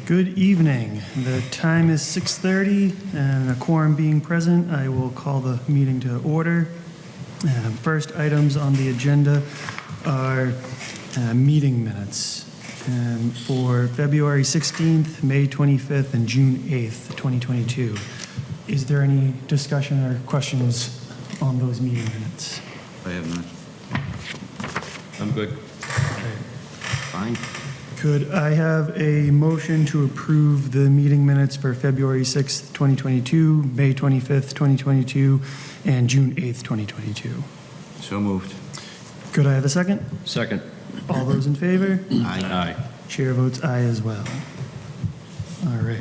Good evening. The time is 6:30 and a quorum being present, I will call the meeting to order. First items on the agenda are meeting minutes for February 16th, May 25th, and June 8th, 2022. Is there any discussion or questions on those meeting minutes? I have none. I'm good. Fine. Could I have a motion to approve the meeting minutes for February 6th, 2022, May 25th, 2022, and June 8th, 2022? So moved. Could I have a second? Second. All those in favor? Aye. Chair votes aye as well. All right.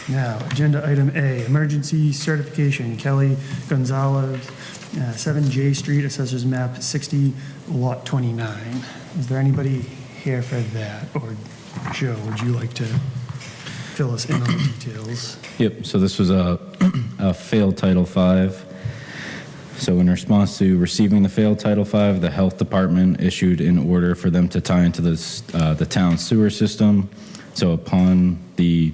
Now, agenda item A, emergency certification, Kelly Gonzalez, 7 J Street, Assessors Map 60, Lot 29. Is there anybody here for that? Or Joe, would you like to fill us in on the details? Yep, so this was a failed Title V. So in response to receiving the failed Title V, the Health Department issued an order for them to tie into the town sewer system. So upon the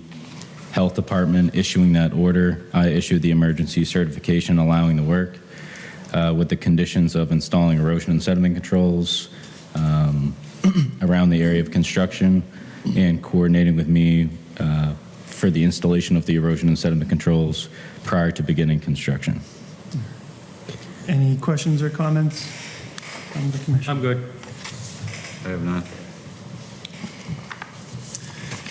Health Department issuing that order, I issued the emergency certification allowing the work with the conditions of installing erosion and sediment controls around the area of construction and coordinating with me for the installation of the erosion and sediment controls prior to beginning construction. Any questions or comments from the commission? I'm good. I have none.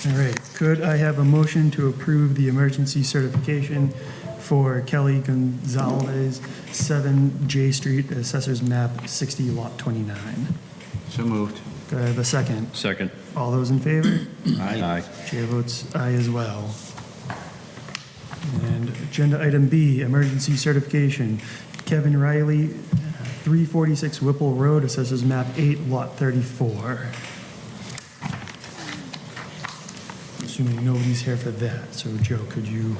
All right. Could I have a motion to approve the emergency certification for Kelly Gonzalez, 7 J Street, Assessors Map 60, Lot 29? So moved. Could I have a second? Second. All those in favor? Aye. Chair votes aye as well. And agenda item B, emergency certification. Kevin Riley, 346 Whipple Road, Assessors Map 8, Lot 34. Assuming nobody's here for that. So Joe, could you?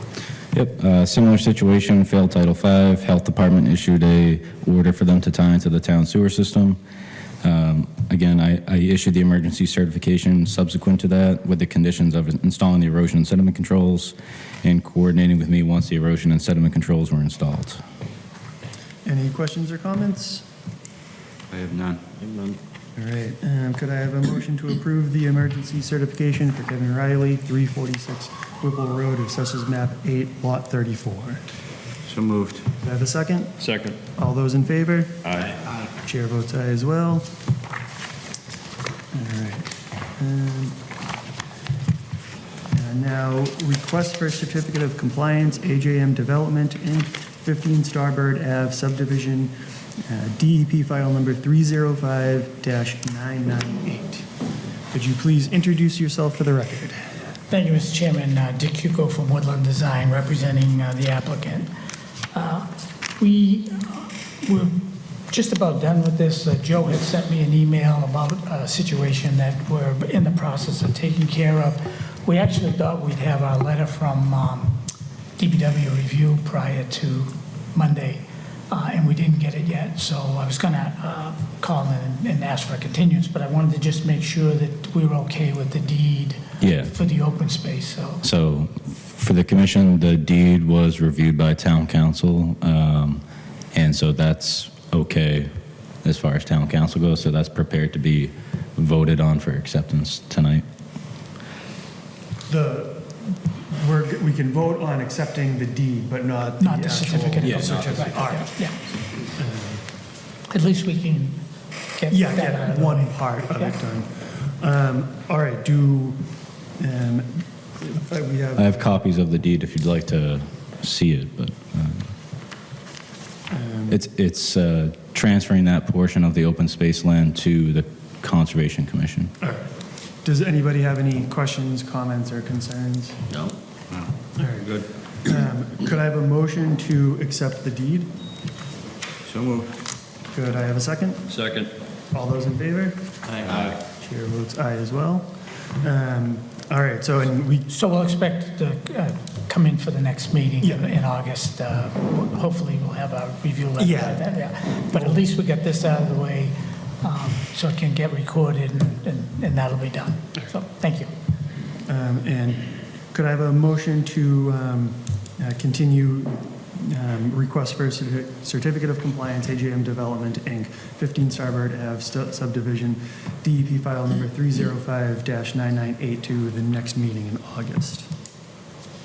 Yep, similar situation, failed Title V. Health Department issued a order for them to tie into the town sewer system. Again, I issued the emergency certification subsequent to that with the conditions of installing the erosion and sediment controls and coordinating with me once the erosion and sediment controls were installed. Any questions or comments? I have none. All right. Could I have a motion to approve the emergency certification for Kevin Riley, 346 Whipple Road, Assessors Map 8, Lot 34? So moved. Could I have a second? Second. All those in favor? Aye. Chair votes aye as well. All right. And now, request for a certificate of compliance, AJM Development, Inc., 15 Starbird Ave subdivision, DEP file number 305-998. Could you please introduce yourself for the record? Thank you, Mr. Chairman. Dick Cuco from Woodland Design, representing the applicant. We're just about done with this. Joe had sent me an email about a situation that we're in the process of taking care of. We actually thought we'd have our letter from DPW review prior to Monday, and we didn't get it yet. So I was going to call in and ask for a continuance, but I wanted to just make sure that we were okay with the deed for the open space. So for the commission, the deed was reviewed by town council, and so that's okay as far as town council goes. So that's prepared to be voted on for acceptance tonight. We can vote on accepting the deed, but not the actual certificate of certificate. All right. Yeah. At least we can get that out of the one way. part of it Yeah. done. All right, we have... I have copies of the deed if you'd like to see it, but it's transferring that portion of the open space land to the Conservation Commission. All right. Does anybody have any questions, comments, or concerns? No. All right. Good. Could I have a motion to accept the deed? So moved. Could I have a second? Second. All those in favor? Aye. Chair votes aye as well. All right, so So we'll expect to come in for the next meeting Yeah. in August. Hopefully, we'll have a review letter. Yeah. by then, yeah. But at least we get this out of the way so it can get recorded, and that'll be done. So, thank you. And could I have a motion to continue request for certificate of compliance, AJM Development, Inc., 15 Starboard Ave, subdivision, DEP file number 305-9982, the next meeting in August?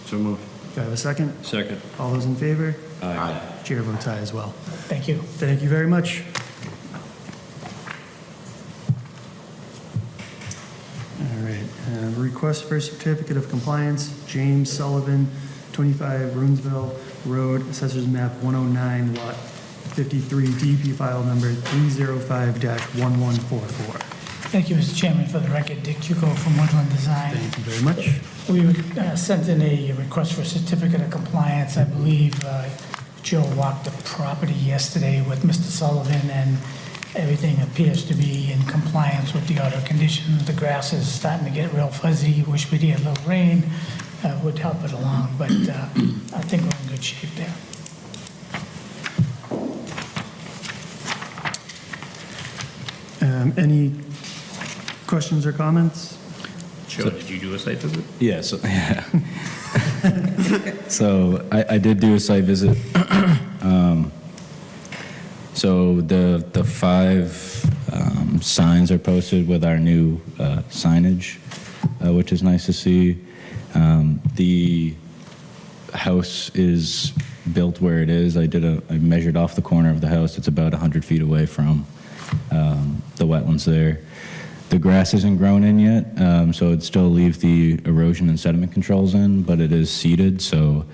So moved. Do I have a second? Second. All those in favor? Aye. Chair votes aye as well. Thank you. Thank you very much. All right, request for certificate of compliance, James Sullivan, 25 Runesville Road, Assessors Map 109, Lot 53, DEP file number 305-1144. Thank you, Mr. Chairman. For the record, Dick Chuko from Woodland Design. Thank you very much. We sent in a request for a certificate of compliance. I believe Joe walked the property yesterday with Mr. Sullivan, and everything appears to be in compliance with the order conditions. The grass is starting to get real fuzzy. Wish we'd had a little rain. Would help it along, but I think we're in good shape there. Any questions or comments? Joe, did you do a site visit? Yeah, so, yeah. So I did do a site visit. So the 5 signs are posted with our new signage, which is nice to see. The house is built where it is. I measured off the corner of the house. It's about 100 feet away from the wetlands there. The grass isn't grown in yet, so it'd still leave the erosion and sediment controls in, but it is seeded, so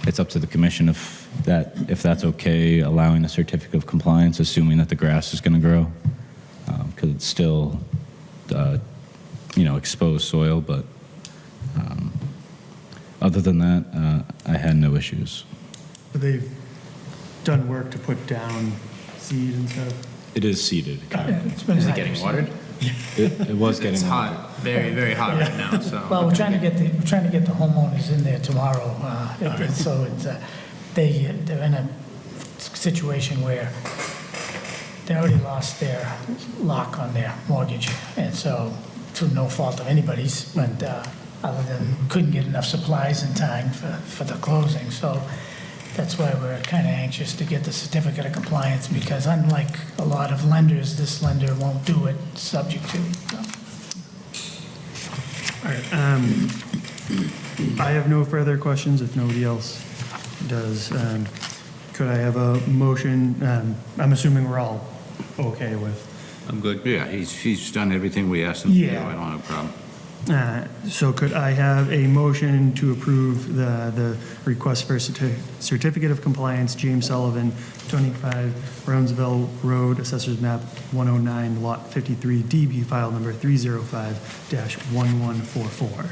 it's up to the commission if that's okay, allowing a certificate of compliance, assuming that the grass is going to grow, because it's still, exposed soil, but other than that, I had no issues. They've done work to put down seed and stuff? It is seeded. It's been Is it hot. getting watered? It was getting It's hot, very, very hot right now, so. Well, we're trying to get the homeowners in there tomorrow. So they're in a situation where they already lost their lock on their mortgage, and so through no fault of anybody's, but other than we couldn't get enough supplies in time for the closing. So that's why we're kind of anxious to get the certificate of compliance, because unlike a lot of lenders, this lender won't do it subject to. So. All right, I have no further questions if nobody else does. Could I have a motion? I'm assuming we're all okay with. I'm good. Yeah, he's done everything we asked him to do. Yeah. I don't have a problem. So could I have a motion to approve the request for certificate of compliance, James Sullivan, 25 Brownsville Road, Assessors Map 109, Lot 53, DB file number 305-1144.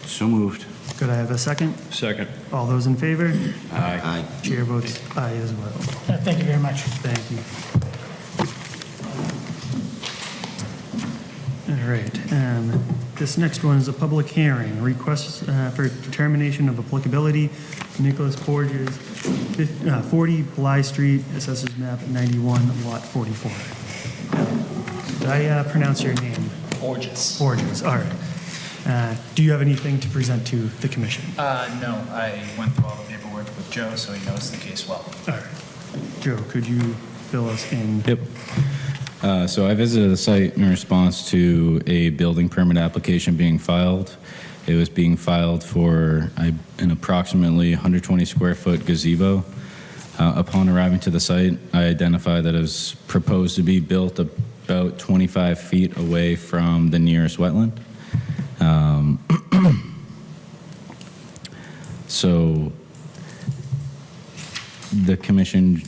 So moved. Could I have a second? Second. All those in favor? Aye. Chair votes aye as well. Thank you very much. Thank you. All right, this next one is a public hearing, request for determination of applicability, Nicholas Porges, 40 Bly Street, Assessors Map 91, Lot 44. Did I pronounce your name? Porges. Porges, all right. Do you have anything to present to the commission? No, I went through all the paperwork with Joe, so he knows the case well. All right. Joe, could you fill us in? Yep. So I visited the site in response to a building permit application being filed. It was being filed for an approximately 120 square foot gazebo. Upon arriving to the site, I identified that it was proposed to be built about 25 feet away from the nearest wetland. So the commission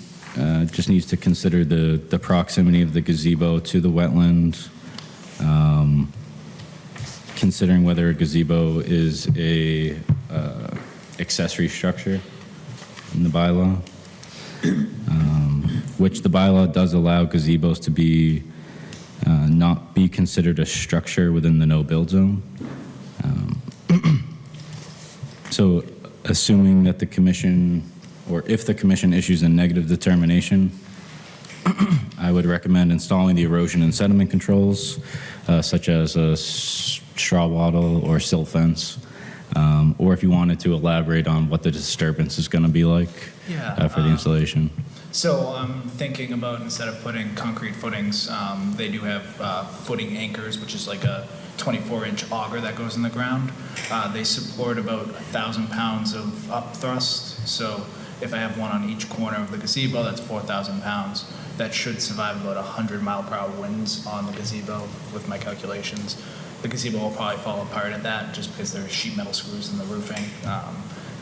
just needs to consider the proximity of the gazebo to the wetland, considering whether a gazebo is a accessory structure in the bylaw, which the bylaw does allow gazebos to be not be considered a structure within the no-build zone. So assuming that the commission, or if the commission issues a negative determination, I would recommend installing the erosion and sediment controls, such as a straw wattle or silt fence, or if you wanted to elaborate on what the disturbance is going to be like for the installation. So I'm thinking about, instead of putting concrete footings, they do have footing anchors, which is like a 24-inch auger that goes in the ground. They support about 1,000 pounds of up thrust. So if I have one on each corner of the gazebo, that's 4,000 pounds. That should survive about 100-mile-per-hour winds on the gazebo with my calculations. The gazebo will probably fall apart at that just because there are sheet metal screws in the roofing.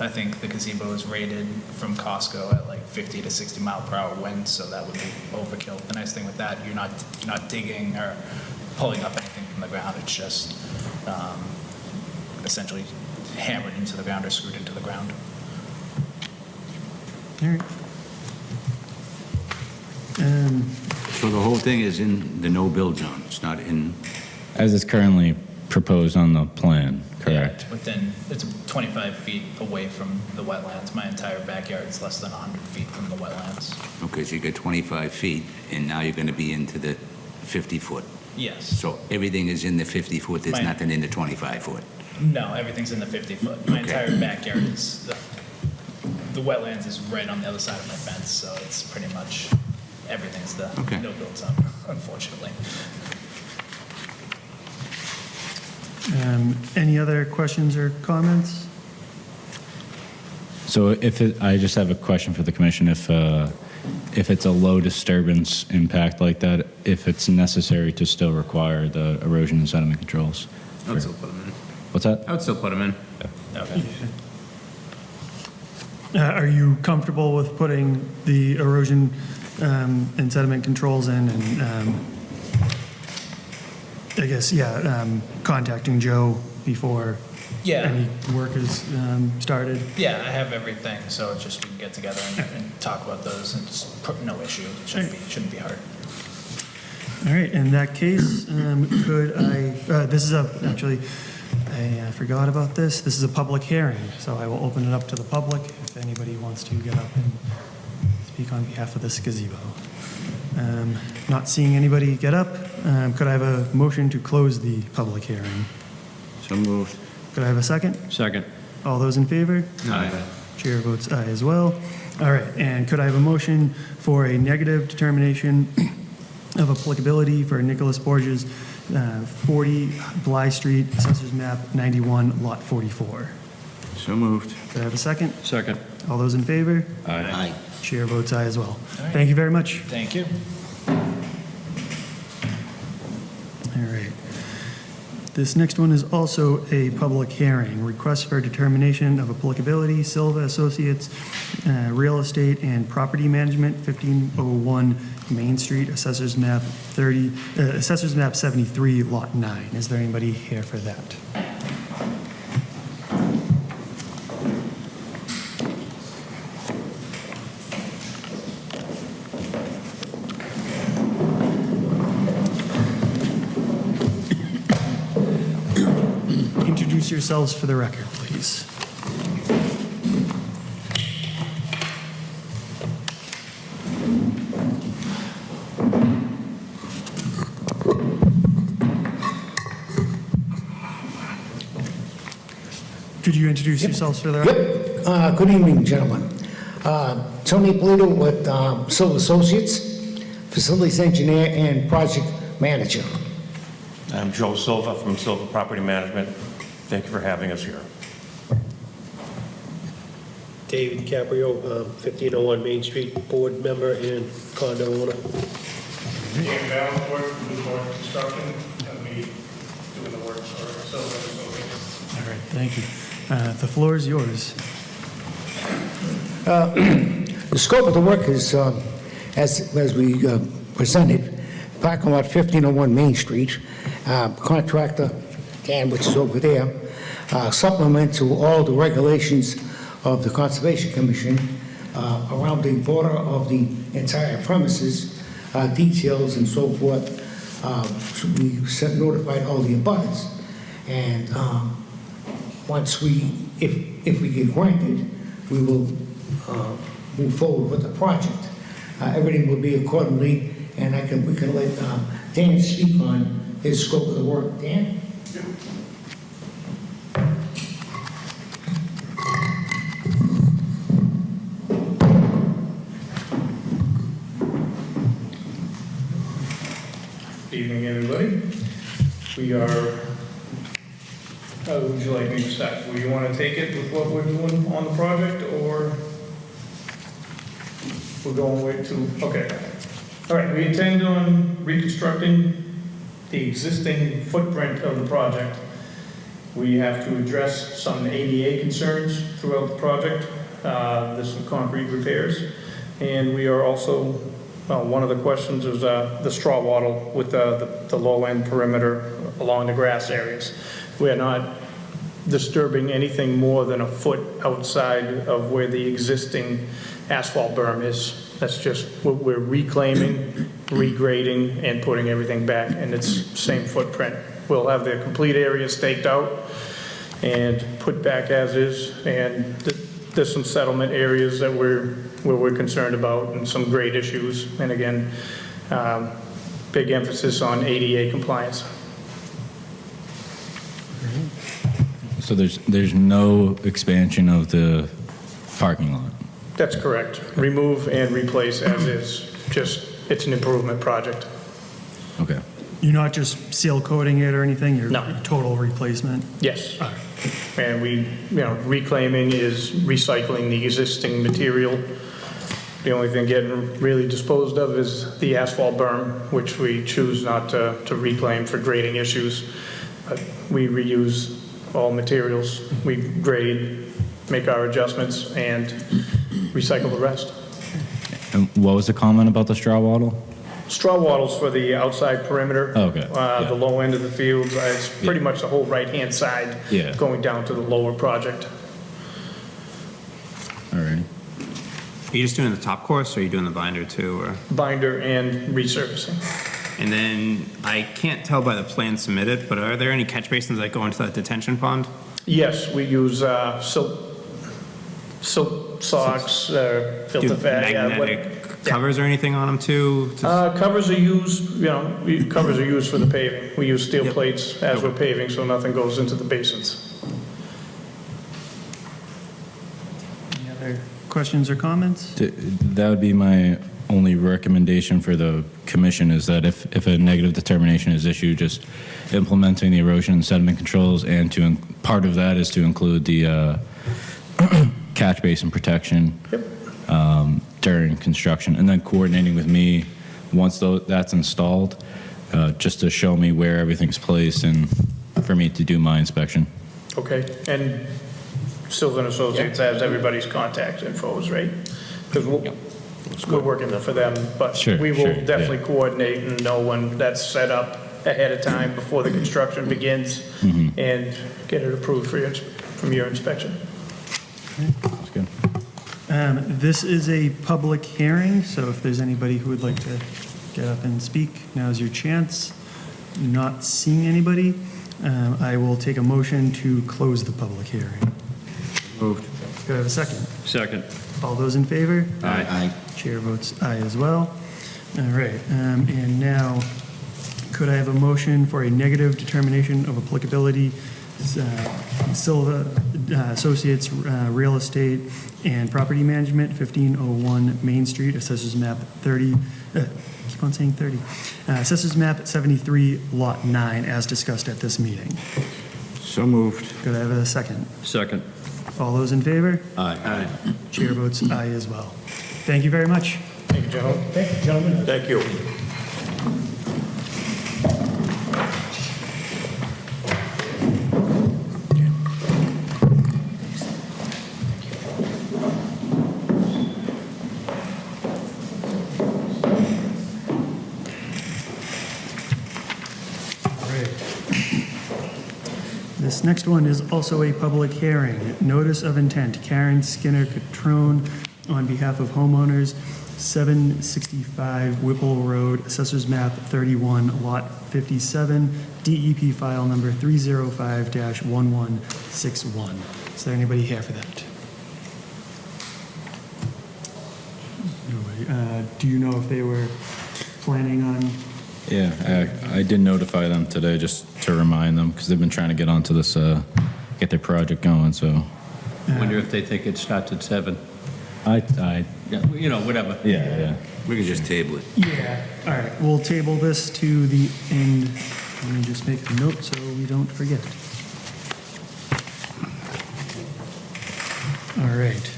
I think the gazebo is rated from Costco at like 50 to 60 mile per hour winds, so that would be overkill. The nice thing with that, you're not digging or pulling up anything from the ground. It's just essentially hammered into the ground or screwed into the ground. All right. So the whole thing is in the no-build zone, it's not in, As is currently proposed on the plan, correct? Yeah, it's 25 feet away from the wetlands. My entire backyard is less than 100 feet from the wetlands. okay, so you got 25 feet, and now you're going to be into the 50-foot. Yes. So everything is in the 50-foot, there's Right. nothing in the 25-foot. No, everything's in the 50-foot. My Okay. entire backyard is, the wetlands is right on the other side of my fence, so it's pretty much, everything's the Okay. no-build zone, unfortunately. Any other questions or comments? So I just have a question for the commission. If it's a low disturbance impact like that, if it's necessary to still require the erosion and sediment controls? I would still put them in. What's that? I would still put them in. Okay. Are you comfortable with putting the erosion and sediment controls in and, I guess, contacting Joe before Yeah. any work is started? Yeah, I have everything, so it's just we can get together and talk about those, and just no issue. Shouldn't be hard. All right, in that case, could I, this is actually, I forgot about this. This is a public hearing, so I will open it up to the public if anybody wants to get up and speak on behalf of this gazebo. Not seeing anybody get up, could I have a motion to close the public hearing? So moved. Could I have a second? Second. All those in favor? Aye. Chair votes aye as well. All right, and could I have a motion for a negative determination of applicability for Nicholas Borges, 40 Bly Street, Assessors Map 91, Lot 44? So moved. Could I have a second? Second. All those in favor? Aye. Chair votes aye as well. right. Thank you very much. Thank you. All right. This next one is also a public hearing. Request for determination of applicability, Silva Associates, Real Estate and Property Management, 1501 Main Street, Assessors Map 73, Lot 9. Is there anybody here for that? Introduce yourselves for the record, please. Could you introduce yourselves for the record? Yep. Good evening, gentlemen. Tony Polito with Silva Associates, Facilities Engineer and Project Manager. I'm Joe Silva from Silva Property Management. Thank you for having us here. David Caprio, 1501 Main Street, board member and condo owner. Dan Valencourt from Newport Construction, and me doing the work for Silver Associates. All right, thank you. The floor is yours. The scope of the work is, as we presented, parking lot 1501 Main Street, contractor, Dan, which is over there, supplement to all the regulations of the Conservation Commission around the border of the entire premises, details and so forth. So we notified all the abutters. And once if we get granted, we will move forward with the project. Everything will be accordingly, and we can let Dan speak on his scope of the work. Dan? evening, everybody. We are, how would you like me to start? Would you want to take it with what we're doing on the project, or we're going way too, okay. All right, we intend on reconstructing the existing footprint of the project. We have to address some ADA concerns throughout the project. There's some concrete repairs. And we are also, one of the questions is the straw wattle with the low-end perimeter along the grass areas. We are not disturbing anything more than a foot outside of where the existing asphalt berm is. That's just what we're reclaiming, regrading, and putting everything back in its same footprint. We'll have the complete area staked out and put back as is, and there's some settlement areas that we're concerned about and some grade issues, and again, big emphasis on ADA compliance. So there's no expansion of the parking lot? That's correct. Remove and replace as is. Just, it's an improvement project. Okay. You're not just seal coating it or anything? You're No. total replacement? Yes. And reclaiming is recycling the existing material. The only thing getting really disposed of is the asphalt berm, which we choose not to reclaim for grading issues. But we reuse all materials. We grade, make our adjustments, and recycle the rest. And what was the comment about the straw wattle? Straw wattles for the outside perimeter. Oh, okay. The low end of the fields. It's pretty much the whole right-hand side Yeah. going down to the lower project. All right. Are you just doing the top course, or are you doing the binder too, or? Binder and resurfacing. And then, I can't tell by the plan submitted, but are there any catch basins that go into that detention pond? Yes, we use silk socks, filter Do fat. magnetic covers or anything on them too? Covers are used, covers are used for the paving. We use steel Yep. plates as we're paving, so nothing goes into the basins. Any other questions or comments? That would be my only recommendation for the commission, is that if a negative determination is issued, just implementing the erosion and sediment controls, and part of that is to include the catch basin protection during construction, and then coordinating with me once that's installed, just to show me where everything's placed and for me to do my inspection. Okay, and Sylvan Associates has everybody's contact infos, right? Because we're working for them, but Sure, we will sure, definitely yeah. coordinate and know when that's set up ahead of time before the construction begins, and get it approved from your inspection. That's good. This is a public hearing, so if there's anybody who would like to get up and speak, now's your chance. Not seeing anybody, I will take a motion to close the public hearing. Moved. Could I have a second? Second. All those in favor? Aye. Chair votes aye as well. All right, and now, could I have a motion for a negative determination of applicability, Silva Associates Real Estate and Property Management, 1501 Main Street, Assessors Map 30, keep on saying 30, Assessors Map 73, Lot 9, as discussed at this meeting. So moved. Could I have a second? Second. All those in favor? Aye. Chair votes aye as well. Thank you very much. Thank you, gentlemen. Thank you, gentlemen. Thank you. This next one is also a public hearing. Notice of intent, Karen Skinner Catrone, on behalf of homeowners, 765 Whipple Road, Assessors Map 31, Lot 57, DEP file number 305-1161. Is there anybody here for that? Nobody. Do you know if they were planning on? Yeah, I did notify them today just to remind them, because they've been trying to get onto this, get their project going, so. Wonder if they think it starts at 7. Whatever. Yeah. We can just table it. Yeah. All right, we'll table this to the end. Let me just make a note so we don't forget. All right.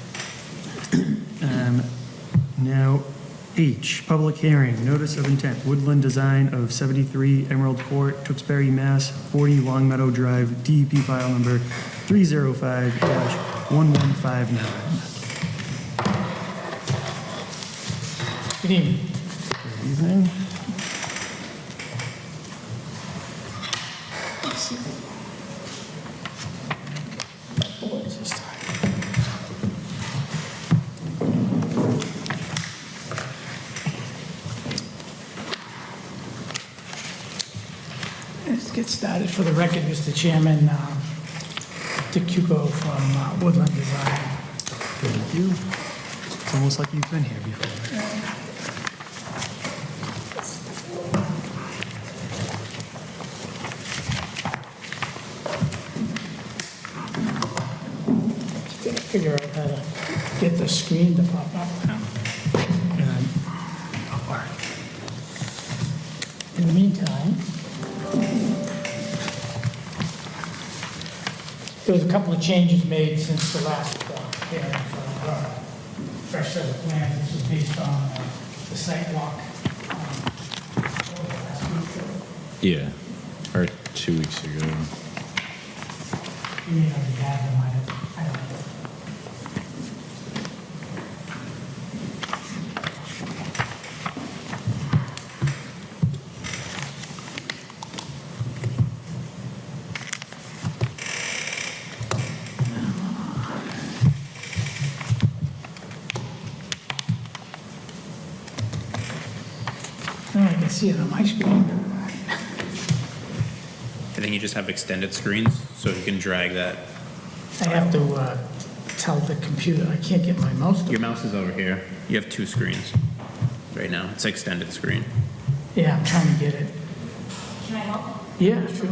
Now, H, public hearing, notice of intent, woodland design of 73 Emerald Court, Tewksbury, Mass., 40 Long Meadow Drive, DEP file number 305-1159. Good evening. Good evening. Boards this time. Let's get started. For the record, Mr. Chairman, Dick Cuco from Woodland Design. Thank you. It's almost like you've been here before. Figure out how to get the screen to pop up. All right. In the meantime, there was a couple of changes made since the last hearing for fresh set of plans. This is based on the site walk. Last week. Yeah. Or 2 weeks ago. You may not have them, I don't know. I can see it on my screen. I think you just have extended screens, so you can drag that. I have to tell the computer, I can't get my mouse to. Your mouse is over here. You have 2 screens right now. It's extended screen. Yeah, I'm trying to get it. Can I help? Yeah, sure.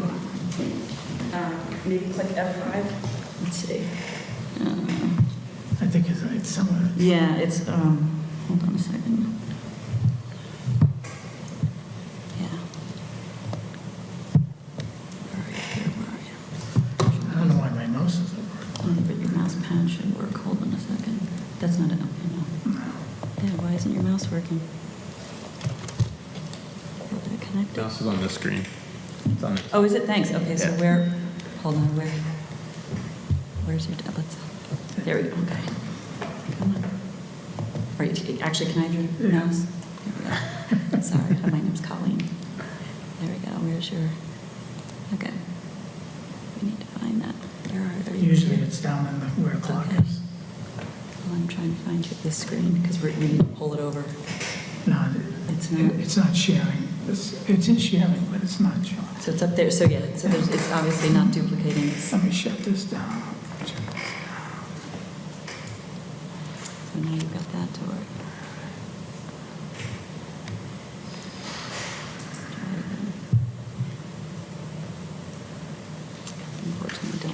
Maybe click F5. Let's see. I think it's somewhere. Yeah, it's, hold on a second. Yeah. Where are you here? Where are you? I don't know why my mouse isn't working. But your mouse pad should work. Hold on a second. That's not it. Okay, no. Yeah, why isn't your mouse working? Did it connect it? Mouse is on this screen. It's on this. Oh, is it? Thanks. Okay, so Yeah. where, hold on, where's your, let's, there we go, okay. Come on. Or actually, can I have your mouse? There we go. Sorry, my name's Colleen. There we go, where's your, okay. We need to find that. Where are you? Usually it's down in where the clock Okay. is. Well, I'm trying to find you this screen because we need to pull it over. No, It's not. it's not sharing. It's in sharing, but it's not showing. So it's up there, so yeah, so it's obviously not duplicating. Let me shut this down. So now you've got that to work. Unfortunately,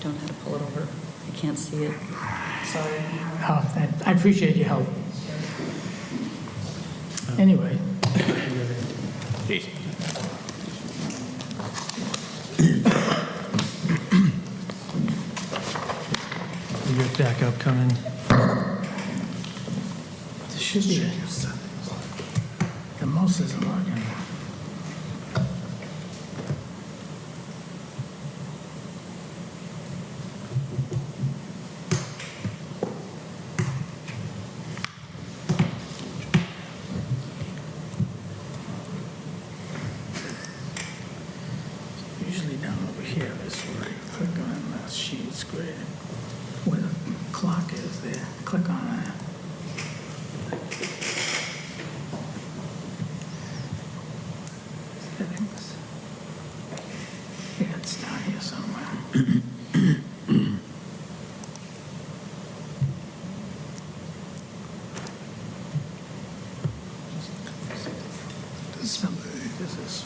don't know how to pull it over. I can't see it. Sorry. Oh, I appreciate your help. Anyway, Jason. We got backup coming. this should be it. The mouse isn't working. Usually down over here is where you click on the sheet square, where the clock is there. Click on that. Settings. Yeah, it's down here somewhere. This is.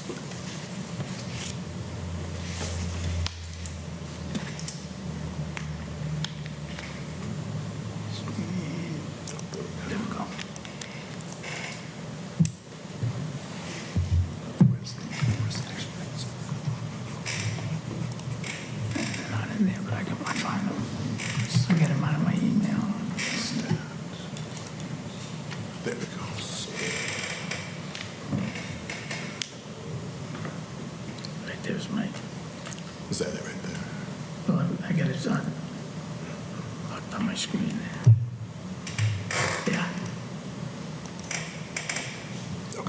in there, but I can find them. I get them out of my email. There it goes. Right there's my, Is that it right there? well, I got it on my screen there. Yeah.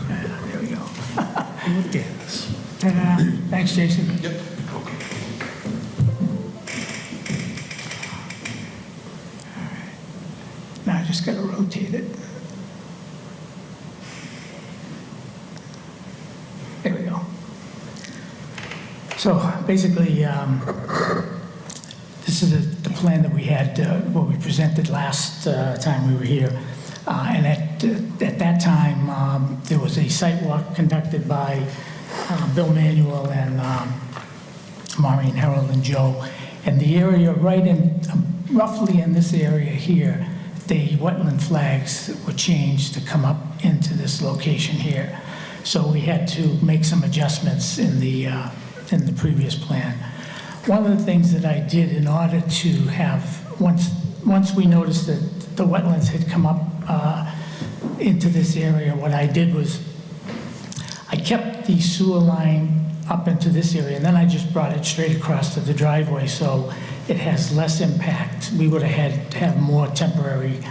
There we go. Look at us. Ta-da. Thanks, Jason. Yep. Now I just got to rotate it. There we go. So basically, this is the plan that we had, what we presented last time we were here. And at that time, there was a site walk conducted by Bill Manuel and Maureen, Harold, and Joe. And the area right in, roughly in this area here, the wetland flags were changed to come up into this location here. So we had to make some adjustments in the previous plan. One of the things that I did in order to have, once we noticed that the wetlands had come up into this area, what I did was I kept the sewer line up into this area, and then I just brought it straight across to the driveway, so it has less impact. We would have had to have more temporary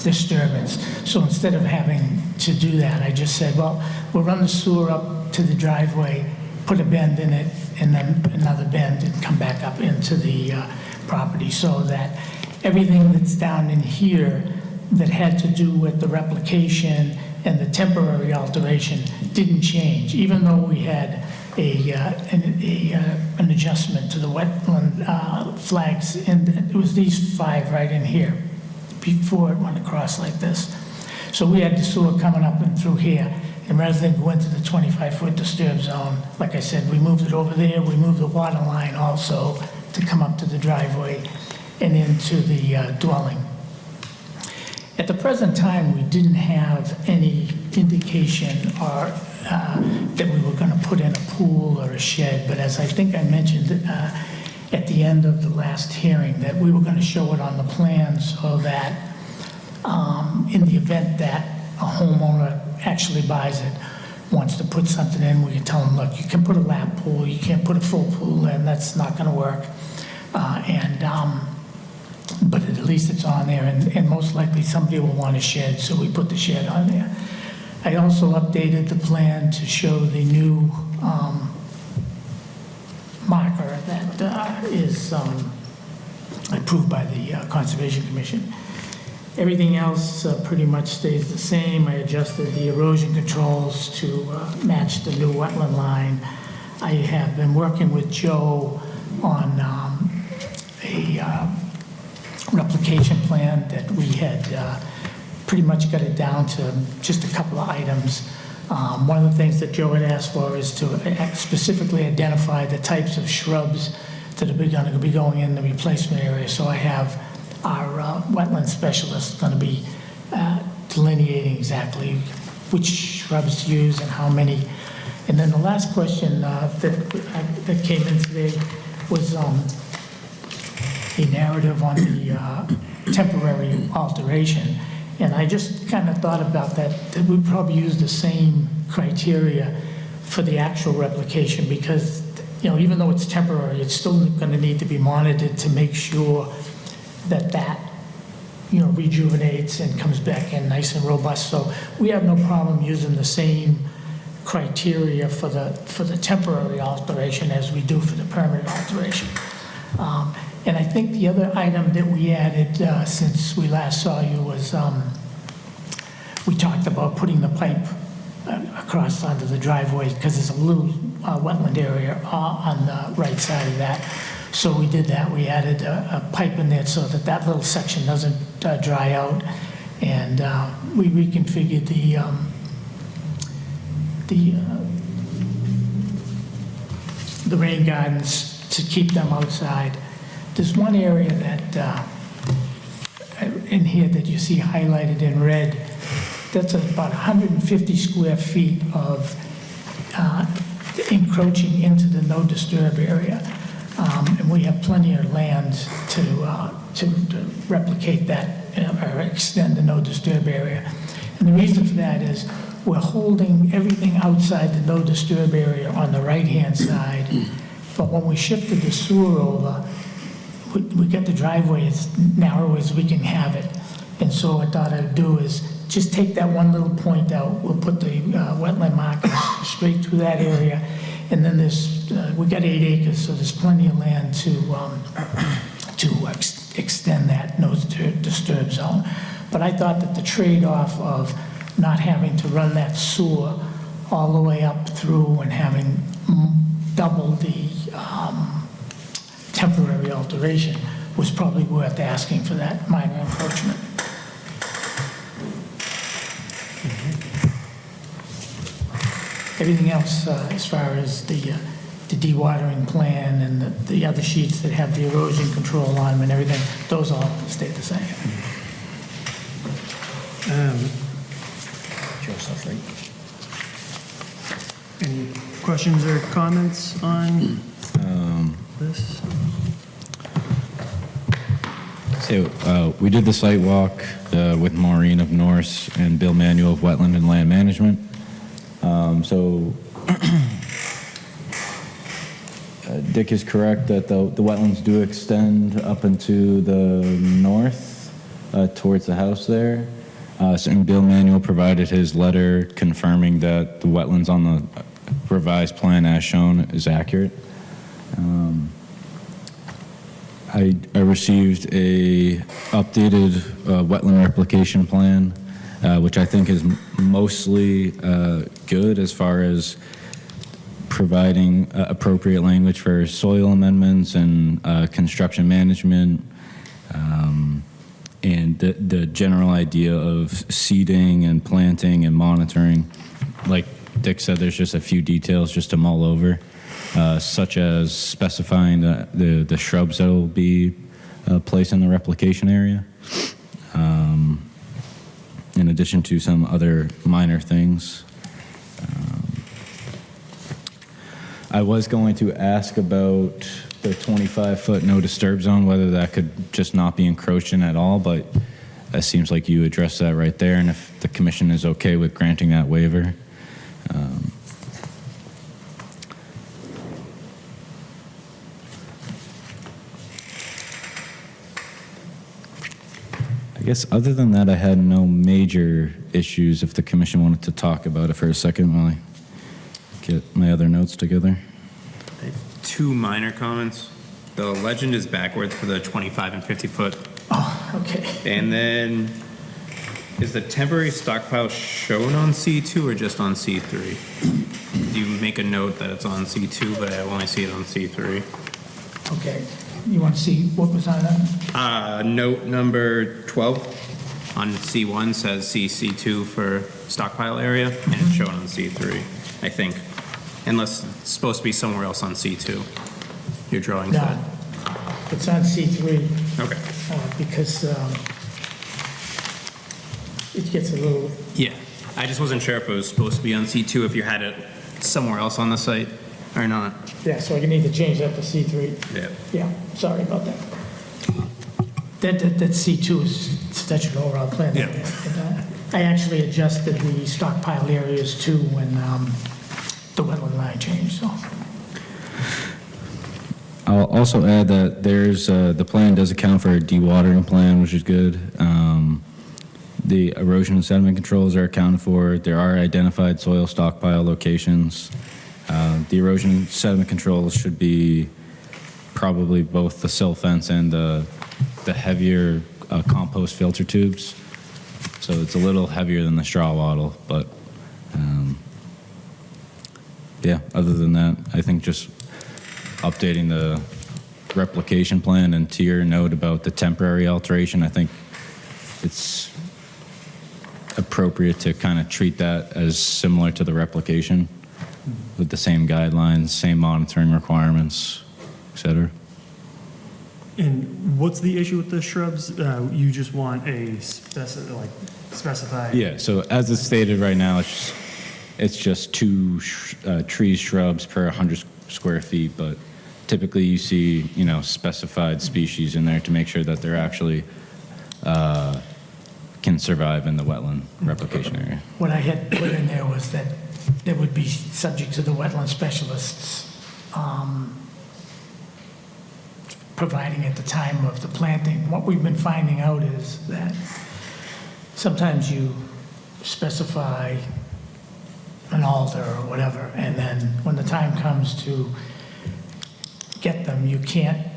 disturbance. So instead of having to do that, I just said, well, we'll run the sewer up to the driveway, put a bend in it, and then another bend, and come back up into the property, so that everything that's down in here that had to do with the replication and the temporary alteration didn't change, even though we had an adjustment to the wetland flags. And it was these 5 right in here before it went across like this. So we had the sewer coming up and through here. And rather than go into the 25-foot disturb zone, like I said, we moved it over there. We moved the water line also to come up to the driveway and into the dwelling. At the present time, we didn't have any indication or that we were going to put in a pool or a shed, but as I think I mentioned at the end of the last hearing, that we were going to show it on the plan so that in the event that a homeowner actually buys it, wants to put something in, we can tell them, look, you can put a lap pool, you can't put a full pool in, that's not going to work. But at least it's on there, and most likely somebody will want a shed, so we put the shed on there. I also updated the plan to show the new marker that is approved by the Conservation Commission. Everything else pretty much stays the same. I adjusted the erosion controls to match the new wetland line. I have been working with Joe on a replication plan that we had pretty much got it down to just a couple of items. One of the things that Joe had asked for is to specifically identify the types of shrubs that are going to be going in the replacement area. So I have our wetland specialist going to be delineating exactly which shrubs to use and how many. And then the last question that came in today was a narrative on the temporary alteration. And I just kind of thought about that we'd probably use the same criteria for the actual replication, because, you know, even though it's temporary, it's still going to need to be monitored to make sure that you know, rejuvenates and comes back in nice and robust. So we have no problem using the same criteria for the temporary alteration as we do for the permanent alteration. And I think the other item that we added since we last saw you was we talked about putting the pipe across onto the driveway, because there's a little wetland area on the right side of that. So we did that. We added a pipe in there so that little section doesn't dry out. And we reconfigured the rain gardens to keep them outside. There's one area that in here that you see highlighted in red. That's about 150 square feet of encroaching into the no disturb area. And we have plenty of land to replicate that or extend the no disturb area. And the reason for that is we're holding everything outside the no disturb area on the right-hand side. But when we shifted the sewer over, we get the driveway as narrow as we can have it. And so what I thought I'd do is just take that one little point out. We'll put the wetland markers straight through that area. And then we got 8 acres, so there's plenty of land to extend that no disturb zone. But I thought that the trade-off of not having to run that sewer all the way up through and having double the temporary alteration was probably worth asking for that minor encroachment. Everything else, as far as the dewatering plan and the other sheets that have the erosion control on them and everything, those all stay the same. Joseph, right? Any questions or comments on this? So we did the site walk with Maureen of Norse and Bill Manuel of Wetland and Land Management. So Dick is correct that the wetlands do extend up into the north towards the house there. And Bill Manuel provided his letter confirming that the wetlands on the revised plan as shown is accurate. I received a updated wetland replication plan, which I think is mostly good as far as providing appropriate language for soil amendments and construction management, and the general idea of seeding and planting and monitoring. Like Dick said, there's just a few details just to mull over, such as specifying the shrubs that will be placed in the replication area, in addition to some other minor things. I was going to ask about the 25-foot no disturb zone, whether that could just not be encroached in at all, but it seems like you addressed that right there, and if the commission is okay with granting that waiver. I guess other than that, I had no major issues if the commission wanted to talk about it for a second while I get my other notes together. Two minor comments. The legend is backwards for the 25 and 50 foot. Oh, okay. And then, is the temporary stockpile shown on C2 or just on C3? You make a note that it's on C2, but I only see it on C3. Okay. You want to see what was on that? Note number 12 on C1 says CC2 for stockpile area, and it's shown on C3, I think. Unless it's supposed to be somewhere else on C2. Your drawing No, said. it's on C3 Okay. because it gets a little, Yeah. I just wasn't sure if it was supposed to be on C2, if you had it somewhere else on the site or not. yeah, so I need to change that to C3. Yeah. Yeah, sorry about that. That C2 is such an overall plan. Yeah. I actually adjusted the stockpile areas too when the wetland line changed, so. I'll also add that there's the plan does account for a dewatering plan, which is good. The erosion and sediment controls are accounted for. There are identified soil stockpile locations. The erosion and sediment controls should be probably both the sill fence and the heavier compost filter tubes. So it's a little heavier than the straw wattle, but yeah, other than that, I think just updating the replication plan and to your note about the temporary alteration, I think it's appropriate to kind of treat that as similar to the replication with the same guidelines, same monitoring requirements, et cetera. And what's the issue with the shrubs? You just want a specified? Yeah, so as it's stated right now, it's just two trees, shrubs per 100 square feet, but typically you see, specified species in there to make sure that they're actually can survive in the wetland replication area. What I had put in there was that they would be subject to the wetland specialists providing at the time of the planting. What we've been finding out is that sometimes you specify an alder or whatever, and then when the time comes to get them, you can't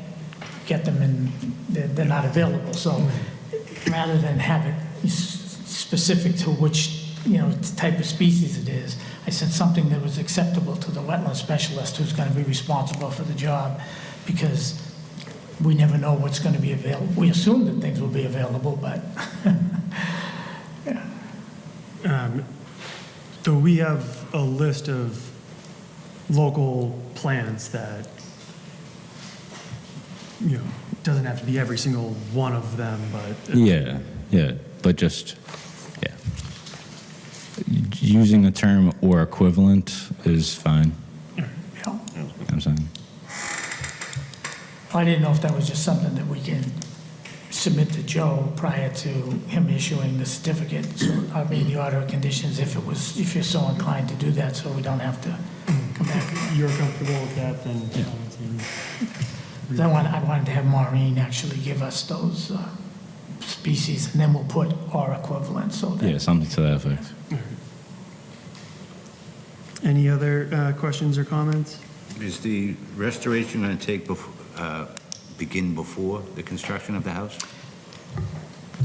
get them and they're not available. So rather than have it specific to which, type of species it is, I said something that was acceptable to the wetland specialist who's going to be responsible for the job, because we never know what's going to be available. We assume that things will be available, but So we have a list of local plants that, doesn't have to be every single one of them, but. Yeah, but just, using the term or equivalent is fine. I'm saying. I didn't know if that was just something that we can submit to Joe prior to him issuing the certificate. So, the order of conditions, if you're so inclined to do that, so we don't have to come back. You're comfortable with that, then? I wanted to have Maureen actually give us those species, and then we'll put or equivalent, so that. Yeah, something to that effect. Any other questions or comments? Is the restoration going to begin before the construction of the house?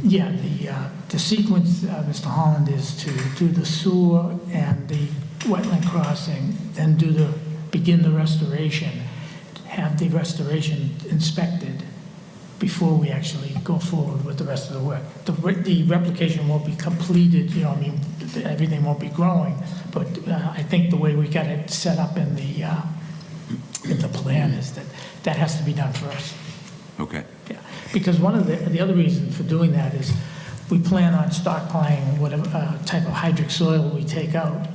Yeah, the sequence, Mr. Holland, is to do the sewer and the wetland crossing, then begin the restoration, have the restoration inspected before we actually go forward with the rest of the work. The replication won't be completed, everything won't be growing, but I think the way we got it set up in the plan is that has to be done first. Okay. Yeah, because one of the other reasons for doing that is we plan on stockpiling whatever type of hydric soil we take out.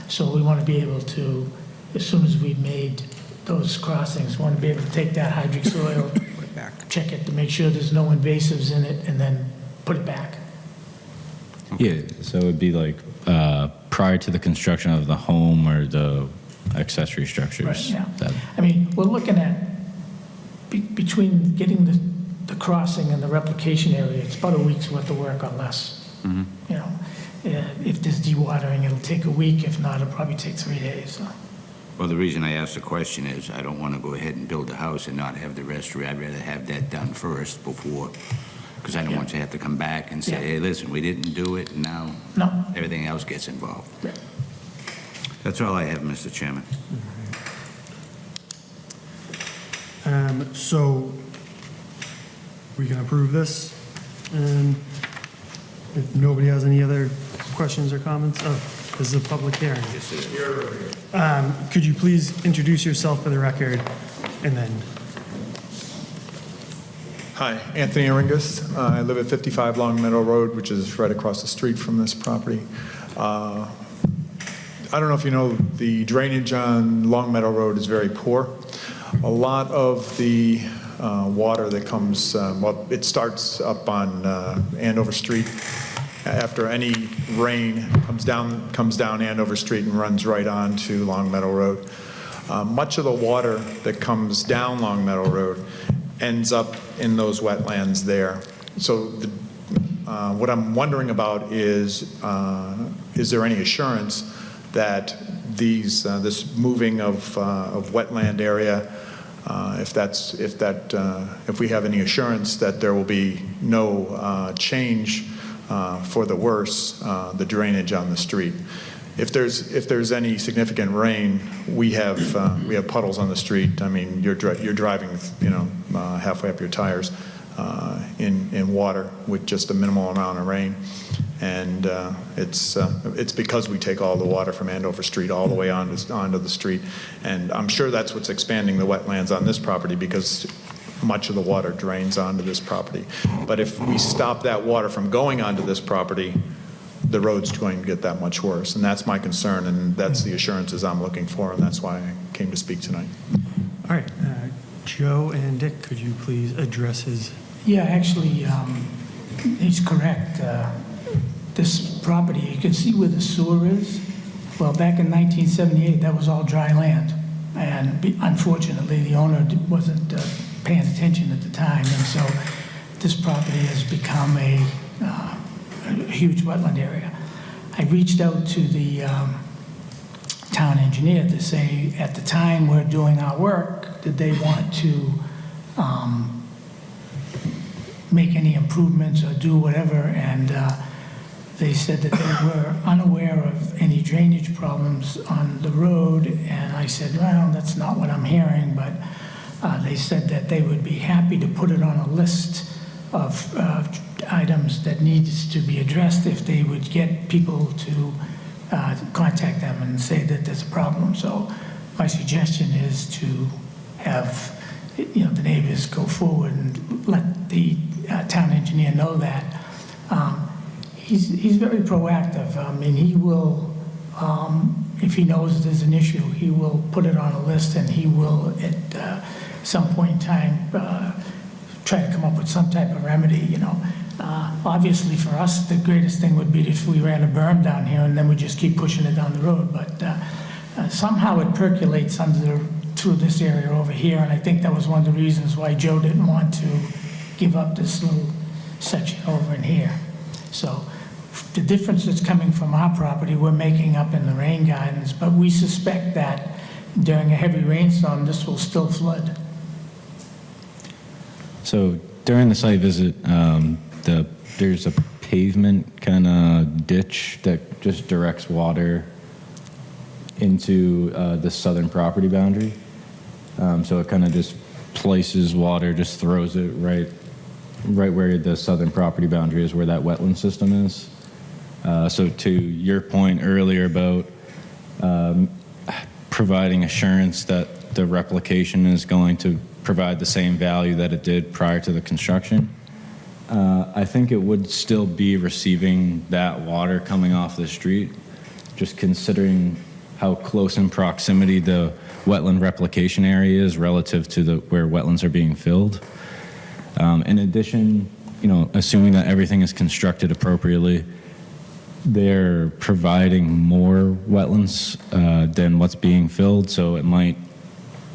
So we want to be able to, as soon as we've made those crossings, want to be able to take that hydric soil, put it back, check it to make sure there's no invasives in it, and then put it back. Yeah, so it'd be like prior to the construction of the home or the accessory structures. Right, yeah. That- We're looking at, between getting the crossing and the replication area, it's about a week's worth of work or less. If there's dewatering, it'll take a week. If not, it'll probably take 3 days. So. Well, the reason I asked the question is I don't want to go ahead and build a house and not have the restoration. I'd rather have that done first before, because I don't want you to have to come back and say, hey, listen, we didn't do it, and now everything else gets involved. Yeah. That's all I have, Mr. Chairman. So we can approve this, and if nobody has any other questions or comments, this is a public hearing. Yes, it is. Could you please introduce yourself for the record, and then. Hi, Anthony Aringas. I live at 55 Long Meadow Road, which is right across the street from this property. I don't know if you know, the drainage on Long Meadow Road is very poor. A lot of the water that comes, it starts up on Andover Street. After any rain, comes down Andover Street and runs right on to Long Meadow Road. Much of the water that comes down Long Meadow Road ends up in those wetlands there. So what I'm wondering about is there any assurance that this moving of wetland area, if we have any assurance that there will be no change for the worse, the drainage on the street. If there's any significant rain, we have puddles on the street. You're driving, halfway up your tires in water with just a minimal amount of rain, and it's because we take all the water from Andover Street all the way onto the street, and I'm sure that's what's expanding the wetlands on this property, because much of the water drains onto this property. But if we stop that water from going onto this property, the road's going to get that much worse. And that's my concern, and that's the assurances I'm looking for, and that's why I came to speak tonight. All right. Joe and Dick, could you please address his? Yeah, actually, he's correct. This property, you can see where the sewer is. Well, back in 1978, that was all dry land. And unfortunately, the owner wasn't paying attention at the time. And so this property has become a huge wetland area. I reached out to the town engineer to say, at the time we're doing our work, did they want to make any improvements or do whatever? And they said that they were unaware of any drainage problems on the road. And I said, well, that's not what I'm hearing, but they said that they would be happy to put it on a list of items that needs to be addressed if they would get people to contact them and say that there's a problem. So my suggestion is to have, the neighbors go forward and let the town engineer know that. He's very proactive. I mean, he will, if he knows there's an issue, he will put it on a list, and he will, at some point in time, try to come up with some type of remedy, Obviously, for us, the greatest thing would be if we ran a berm down here, and then we just keep pushing it down the road. But somehow it percolates through this area over here, and I think that was one of the reasons why Joe didn't want to give up this little section over in here. So the difference that's coming from our property, we're making up in the rain gardens, but we suspect that during a heavy rainstorm, this will still flood. So during the site visit, there's a pavement kind of ditch that just directs water into the southern property boundary. So it kind of just places water, just throws it right where the southern property boundary is, where that wetland system is. So to your point earlier about providing assurance that the replication is going to provide the same value that it did prior to the construction, I think it would still be receiving that water coming off the street, just considering how close in proximity the wetland replication area is relative to where wetlands are being filled. In addition, assuming that everything is constructed appropriately, they're providing more wetlands than what's being filled, so it might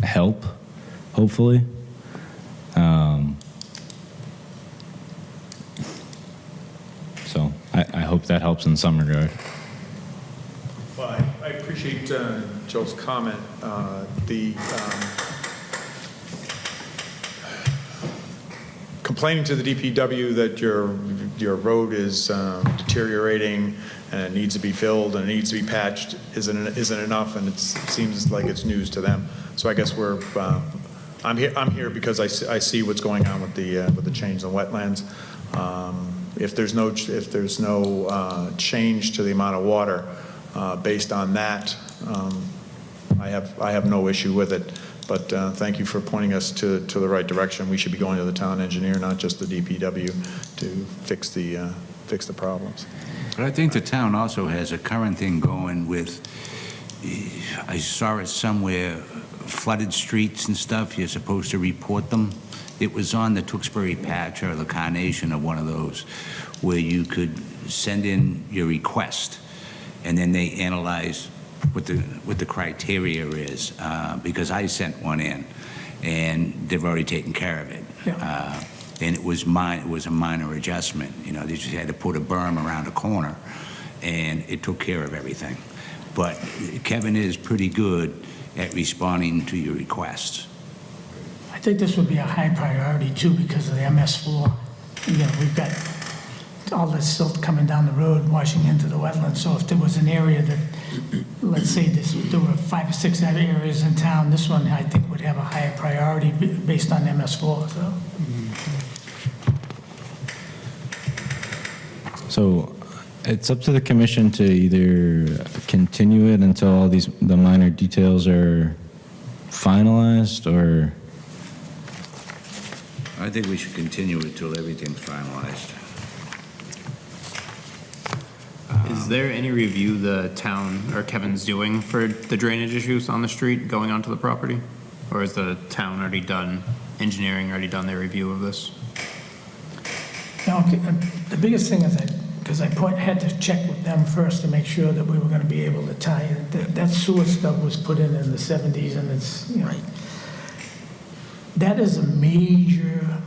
help, hopefully. So I hope that helps in some regard. Well, I appreciate Joe's comment. Complaining to the DPW that your road is deteriorating and it needs to be filled and it needs to be patched isn't enough, and it seems like it's news to them. So I guess I'm here because I see what's going on with the change in wetlands. If there's no change to the amount of water based on that, I have no issue with it. But thank you for pointing us to the right direction. We should be going to the town engineer, not just the DPW, to fix the problems. But I think the town also has a current thing going with, I saw it somewhere, flooded streets and stuff, you're supposed to report them. It was on the Tewksbury Patch or the Carnation or one of those, where you could send in your request, and then they analyze what the criteria is, because I sent one in, and they've already taken care of it. Yeah. And it was a minor adjustment. They just had to put a berm around a corner, and it took care of everything. But Kevin is pretty good at responding to your requests. I think this would be a high priority too because of the MS4. We've got all this silt coming down the road, washing into the wetlands. So if there was an area that, let's say there were 5 or 6 other areas in town, this one I think would have a higher priority based on MS4. So it's up to the commission to either continue it until all the minor details are finalized, or I think we should continue it till everything's finalized. Is there any review the town or Kevin's doing for the drainage issues on the street going onto the property? Or has the town already done, engineering already done their review of this? Now, the biggest thing is because I had to check with them first to make sure that we were going to be able to tie in. That sewer stub was put in the 70s, and it's, you know, that is a major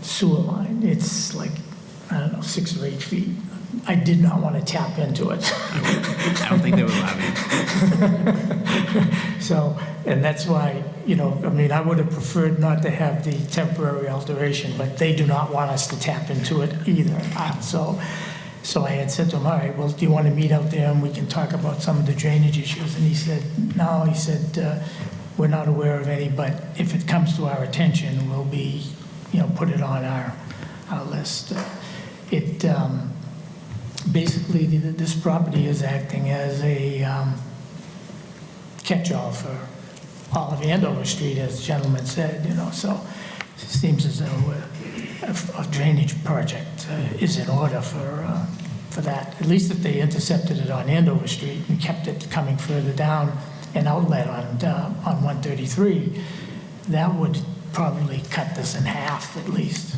sewer line. It's like, I don't know, 6 or 8 feet. I did not want to tap into it. I don't think they would allow me. So, and that's why, you know, I mean, I would have preferred not to have the temporary alteration, but they do not want us to tap into it either. So I had said to him, all right, well, do you want to meet out there and we can talk about some of the drainage issues? And he said, no, he said, we're not aware of any, but if it comes to our attention, we'll be, you know, put it on our list. Basically, this property is acting as a catch-all for all of Andover Street, as the gentleman said, you know, so it seems as though a drainage project is in order for that. At least if they intercepted it on Andover Street and kept it coming further down an outlet on 133, that would probably cut this in half at least.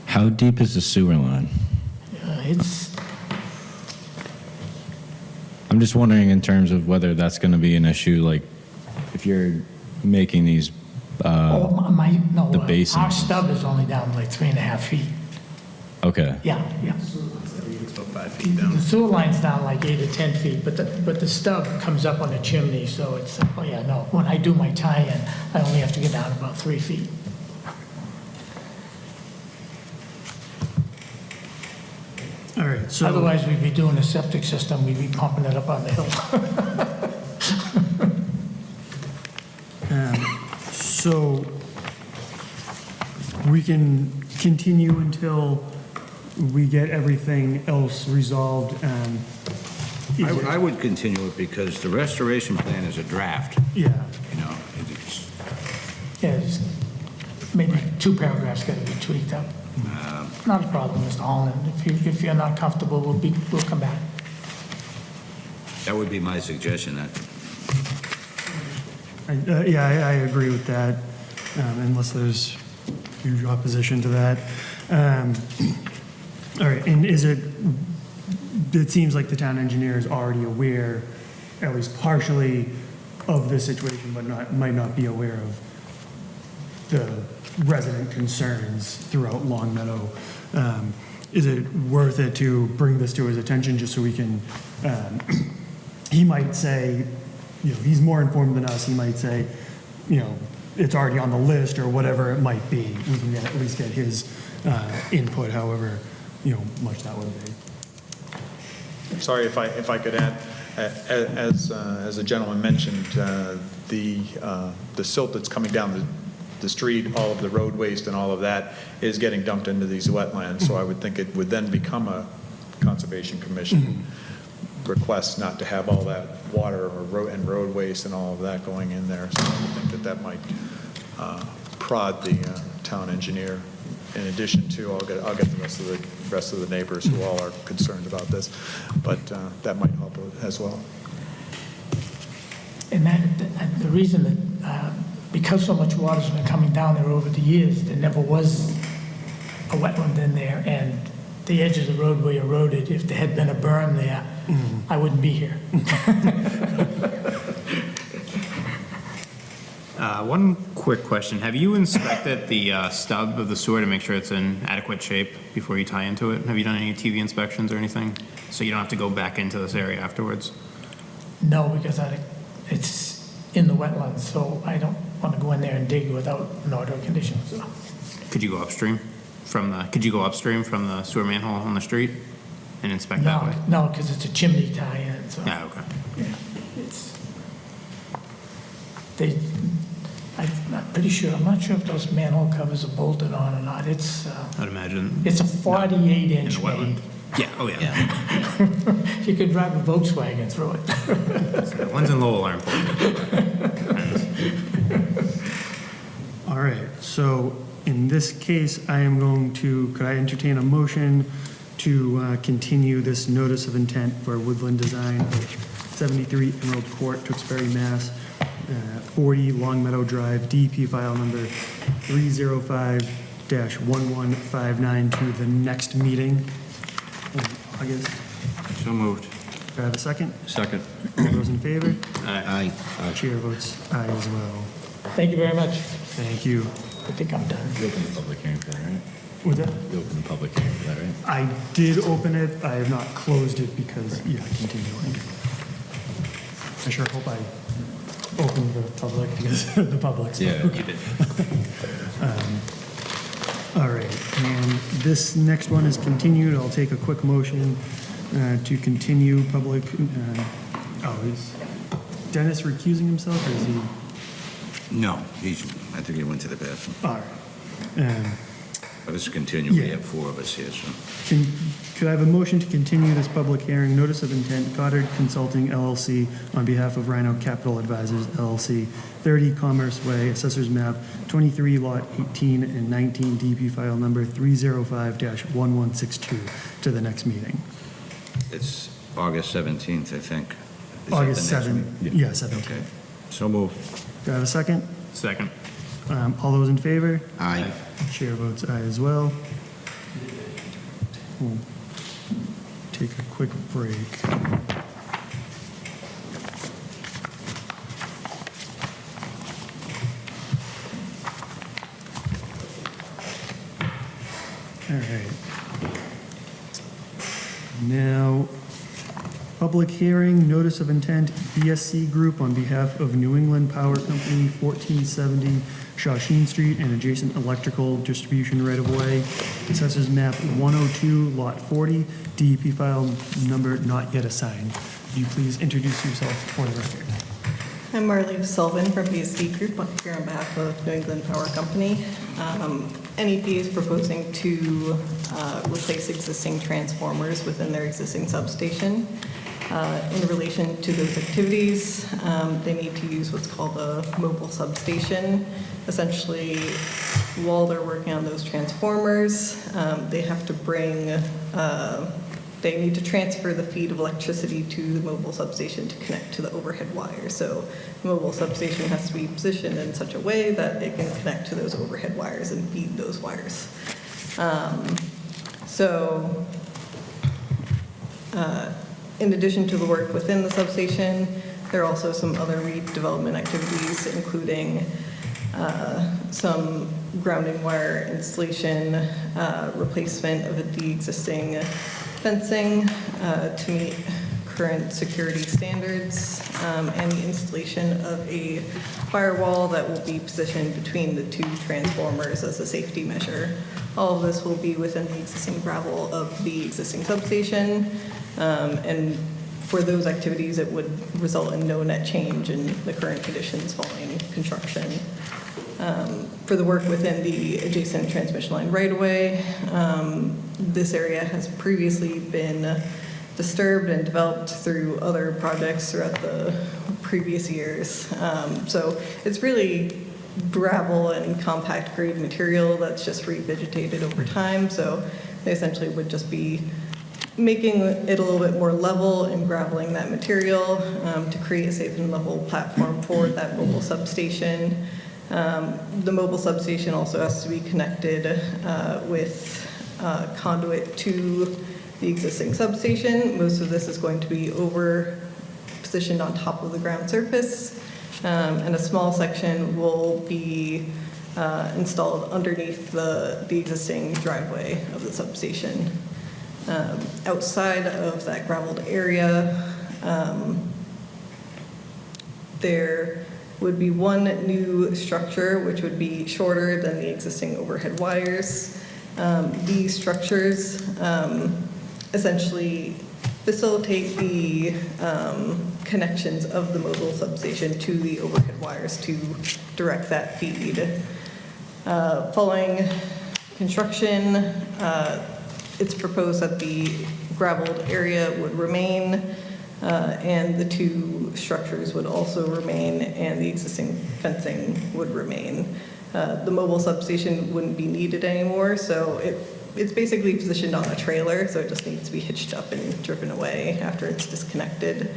How deep is the sewer line? I'm just wondering in terms of whether that's going to be an issue, like if you're making these, the basin. Our stub is only down like 3.5 feet. Okay. Yeah. It's about 5 feet down. The sewer line's down like 8 or 10 feet, but the stub comes up on the chimney, so it's, oh yeah, no. When I do my tie-in, I only have to get down about 3 feet. All right, so. Otherwise, we'd be doing a septic system, we'd be pumping it up on the hill. So we can continue until we get everything else resolved. I would continue it because the restoration plan is a draft, Yeah, you know. It's, Yeah, just maybe 2 paragraphs got to be tweaked up. Not a problem, Mr. Holland. If you're not comfortable, we'll come back. that would be my suggestion, that I agree with that, unless there's huge opposition to that. All right, and it seems like the town engineer is already aware, at least partially, of this situation, but might not be aware of the resident concerns throughout Long Meadow. Is it worth it to bring this to his attention just so we can, he might say, you know, he's more informed than us, he might say, you know, it's already on the list or whatever it might be. We can at least get his input, however, you know, much that would be. Sorry if I could add, as the gentleman mentioned, the silt that's coming down the street, all of the road waste and all of that is getting dumped into these wetlands. So I would think it would then become a Conservation Commission request not to have all that water or road waste and all of that going in there. So I would think that might prod the town engineer. In addition to, I'll get the rest of the neighbors who all are concerned about this, but that might help as well. And the reason that, because so much water's been coming down there over the years, there never was a wetland in there, and the edge of the roadway eroded. If there had been a berm there, I wouldn't be here. One quick question. Have you inspected the stub of the sewer to make sure it's in adequate shape before you tie into it? Have you done any TV inspections or anything? So you don't have to go back into this area afterwards? No, because it's in the wetlands, so I don't want to go in there and dig without an order of conditions. So. Could you go upstream from the sewer manhole on the street and inspect that way? No, because it's a chimney tie-in. So. Yeah, okay. Yeah, I'm pretty sure. I'm not sure if those manhole covers are bolted on or not. I'd imagine. It's a 48-inch main. Yeah. Oh yeah. You could drive a Volkswagen through it. The ones in Lowell are important. All right, so in this case, could I entertain a motion to continue this notice of intent for Woodland Design of 73 Emerald Court, Tewksbury, Mass. 40 Long Meadow Drive, DEP file number 305-1159 to the next meeting in August. So moved. Do I have a second? Second. All those in favor? Aye. Chair votes aye as well. Thank you very much. Thank you. I think I'm done. You opened the public hearing for that, right? Was that? You opened the public hearing for that, right? I did open it. I have not closed it because, yeah, continuing. I sure hope I opened the public because the public's. Yeah, you did. All right, and this next one is continued. I'll take a quick motion to continue public. Is Dennis recusing himself, or is he? No, I think he went to the bathroom. All right. But let's continue. We Yeah. have 4 of us here, so. Could I have a motion to continue this public hearing, notice of intent, Goddard Consulting LLC, on behalf of Rhino Capital Advisors LLC, 30 Commerce Way, Assessors Map 23, Lot 18 and 19, DP file number 305-1162, to the next meeting? It's August 17th, I think. Is that August the next 7th. meeting? Yeah, 17th. Okay. So moved. Do I have a second? Second. All those in favor? Aye. Chair votes aye as well. We'll take a quick break. All right. Now, public hearing, notice of intent, BSC Group on behalf of New England Power Company, 1470 Shawshene Street, and adjacent electrical distribution right-of-way. Assessors map 102, lot 40, DEP file number not yet assigned. Will you please introduce yourself for the record? I'm Marlene Sullivan from BSC Group, here on behalf of New England Power Company. NEP is proposing to replace existing transformers within their existing substation. In relation to those activities, they need to use what's called a mobile substation. Essentially, while they're working on those transformers, they have to they need to transfer the feed of electricity to the mobile substation to connect to the overhead wire. So the mobile substation has to be positioned in such a way that it can connect to those overhead wires and feed those wires. In addition to the work within the substation, there are also some other redevelopment activities, including some grounding wire installation, replacement of the existing fencing to meet current security standards, and the installation of a firewall that will be positioned between the 2 transformers as a safety measure. All of this will be within the existing gravel of the existing substation, and for those activities, it would result in no net change in the current conditions following construction. For the work within the adjacent transmission line right-of-way, this area has previously been disturbed and developed through other projects throughout the previous years. So it's really gravel and compact grade material that's just revegetated over time. So they essentially would just be making it a little bit more level and graveling that material to create a safe and level platform for that mobile substation. The mobile substation also has to be connected with conduit to the existing substation. Most of this is going to be positioned on top of the ground surface, and a small section will be installed underneath the existing driveway of the substation. Outside of that graveled area, there would be one new structure which would be shorter than the existing overhead wires. These structures essentially facilitate the connections of the mobile substation to the overhead wires to direct that feed. Following construction, it's proposed that the graveled area would remain, and the 2 structures would also remain, and the existing fencing would remain. The mobile substation wouldn't be needed anymore, so it's basically positioned on a trailer, so it just needs to be hitched up and driven away after it's disconnected.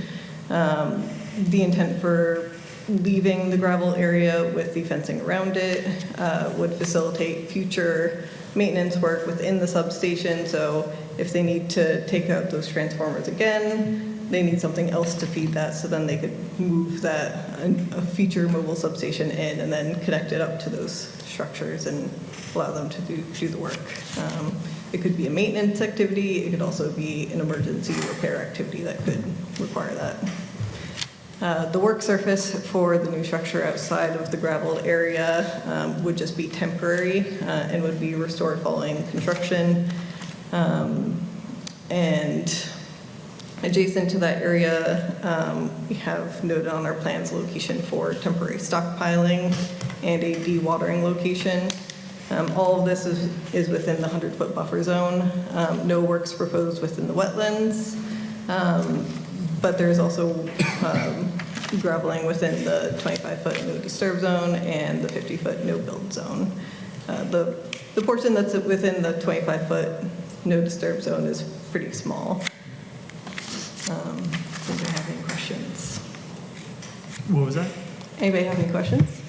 The intent for leaving the gravel area with the fencing around it would facilitate future maintenance work within the substation. So if they need to take out those transformers again, they need something else to feed that, so then they could move that, a future mobile substation in, and then connect it up to those structures and allow them to do the work. It could be a maintenance activity. It could also be an emergency repair activity that could require that. The work surface for the new structure outside of the graveled area would just be temporary and would be restored following construction. And adjacent to that area, we have noted on our plans location for temporary stockpiling and a dewatering location. All of this is within the 100-foot buffer zone. No works proposed within the wetlands, but there's also graveling within the 25-foot no disturb zone and the 50-foot no build zone. The portion that's within the 25-foot no disturb zone is pretty small. Does anybody have any questions? What was that? Anybody have any questions?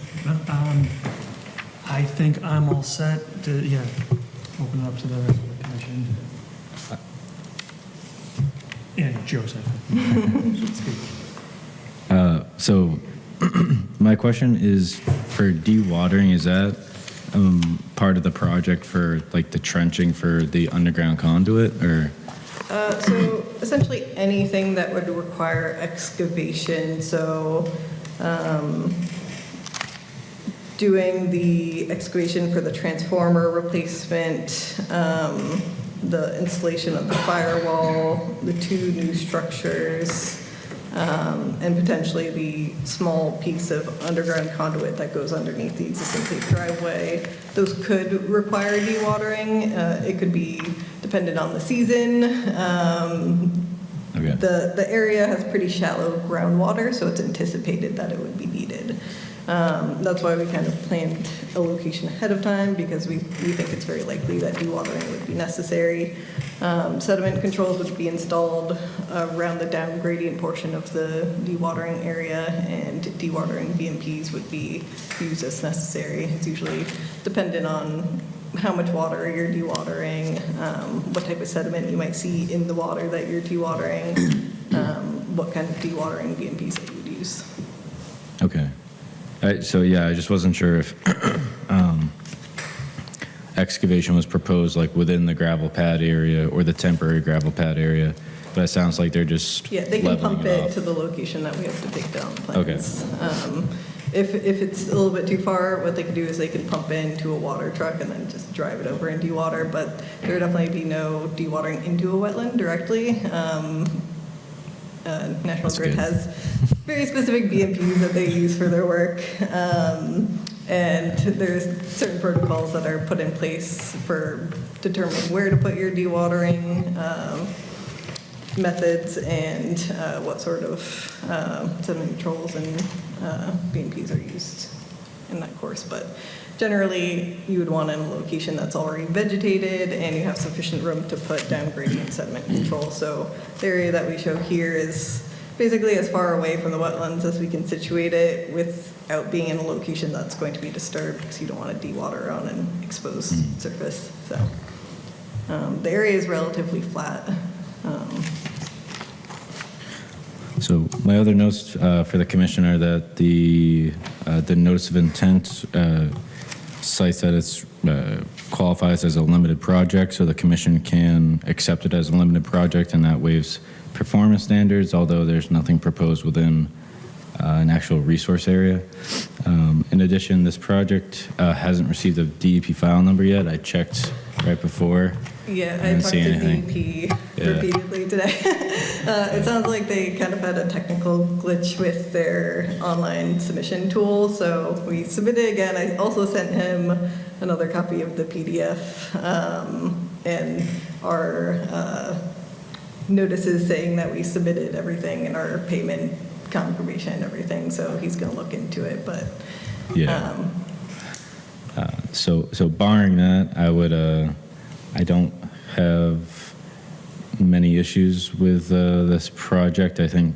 I think I'm all set to, open it up to the rest of the commission. And Joseph. So my question is, for dewatering, is that part of the project for like the trenching for the underground conduit, or? So essentially anything that would require excavation, so doing the excavation for the transformer replacement, the installation of the firewall, the 2 new structures, and potentially the small piece of underground conduit that goes underneath the existing paved driveway. Those could require dewatering. It could be dependent on the season. Okay. The area has pretty shallow groundwater, so it's anticipated that it would be needed. That's why we kind of planned a location ahead of time, because we think it's very likely that dewatering would be necessary. Sediment controls would be installed around the down gradient portion of the dewatering area, and dewatering BMPs would be used as necessary. It's usually dependent on how much water you're dewatering, what type of sediment you might see in the water that you're dewatering, what kind of dewatering BMPs that you would use. Okay. So yeah, I just wasn't sure if excavation was proposed like within the gravel pad area or the temporary gravel pad area, but it sounds like they're just They can leveling pump it it off. to the location that we have to take down plans. Okay. If it's a little bit too far, what they could do is they could pump into a water truck and then just drive it over and dewater, but there would definitely be no dewatering into a wetland directly. National That's Grid good. has very specific BMPs that they use for their work. And there's certain protocols that are put in place for determining where to put your dewatering methods and what sort of sediment controls and BMPs are used in that course. But generally, you would want it in a location that's already vegetated and you have sufficient room to put down gradient sediment control. So the area that we show here is basically as far away from the wetlands as we can situate it without being in a location that's going to be disturbed, because you don't want to dewater on an exposed surface. So the area is relatively flat. So my other notes for the commission are that the notice of intent cites that it's qualifies as a limited project, so the commission can accept it as a limited project, and that waives performance standards, although there's nothing proposed within an actual resource area. In addition, this project hasn't received a DEP file number yet. I checked right before. Yeah, I didn't talked see to anything. DEP repeatedly today. It sounds like they kind of had a technical glitch with their online submission tool, so we submitted again. I also sent him another copy of the PDF and our notices saying that we submitted everything and our payment confirmation and everything, so he's going to look into it, but Yeah. So barring that, I don't have many issues with this project. I think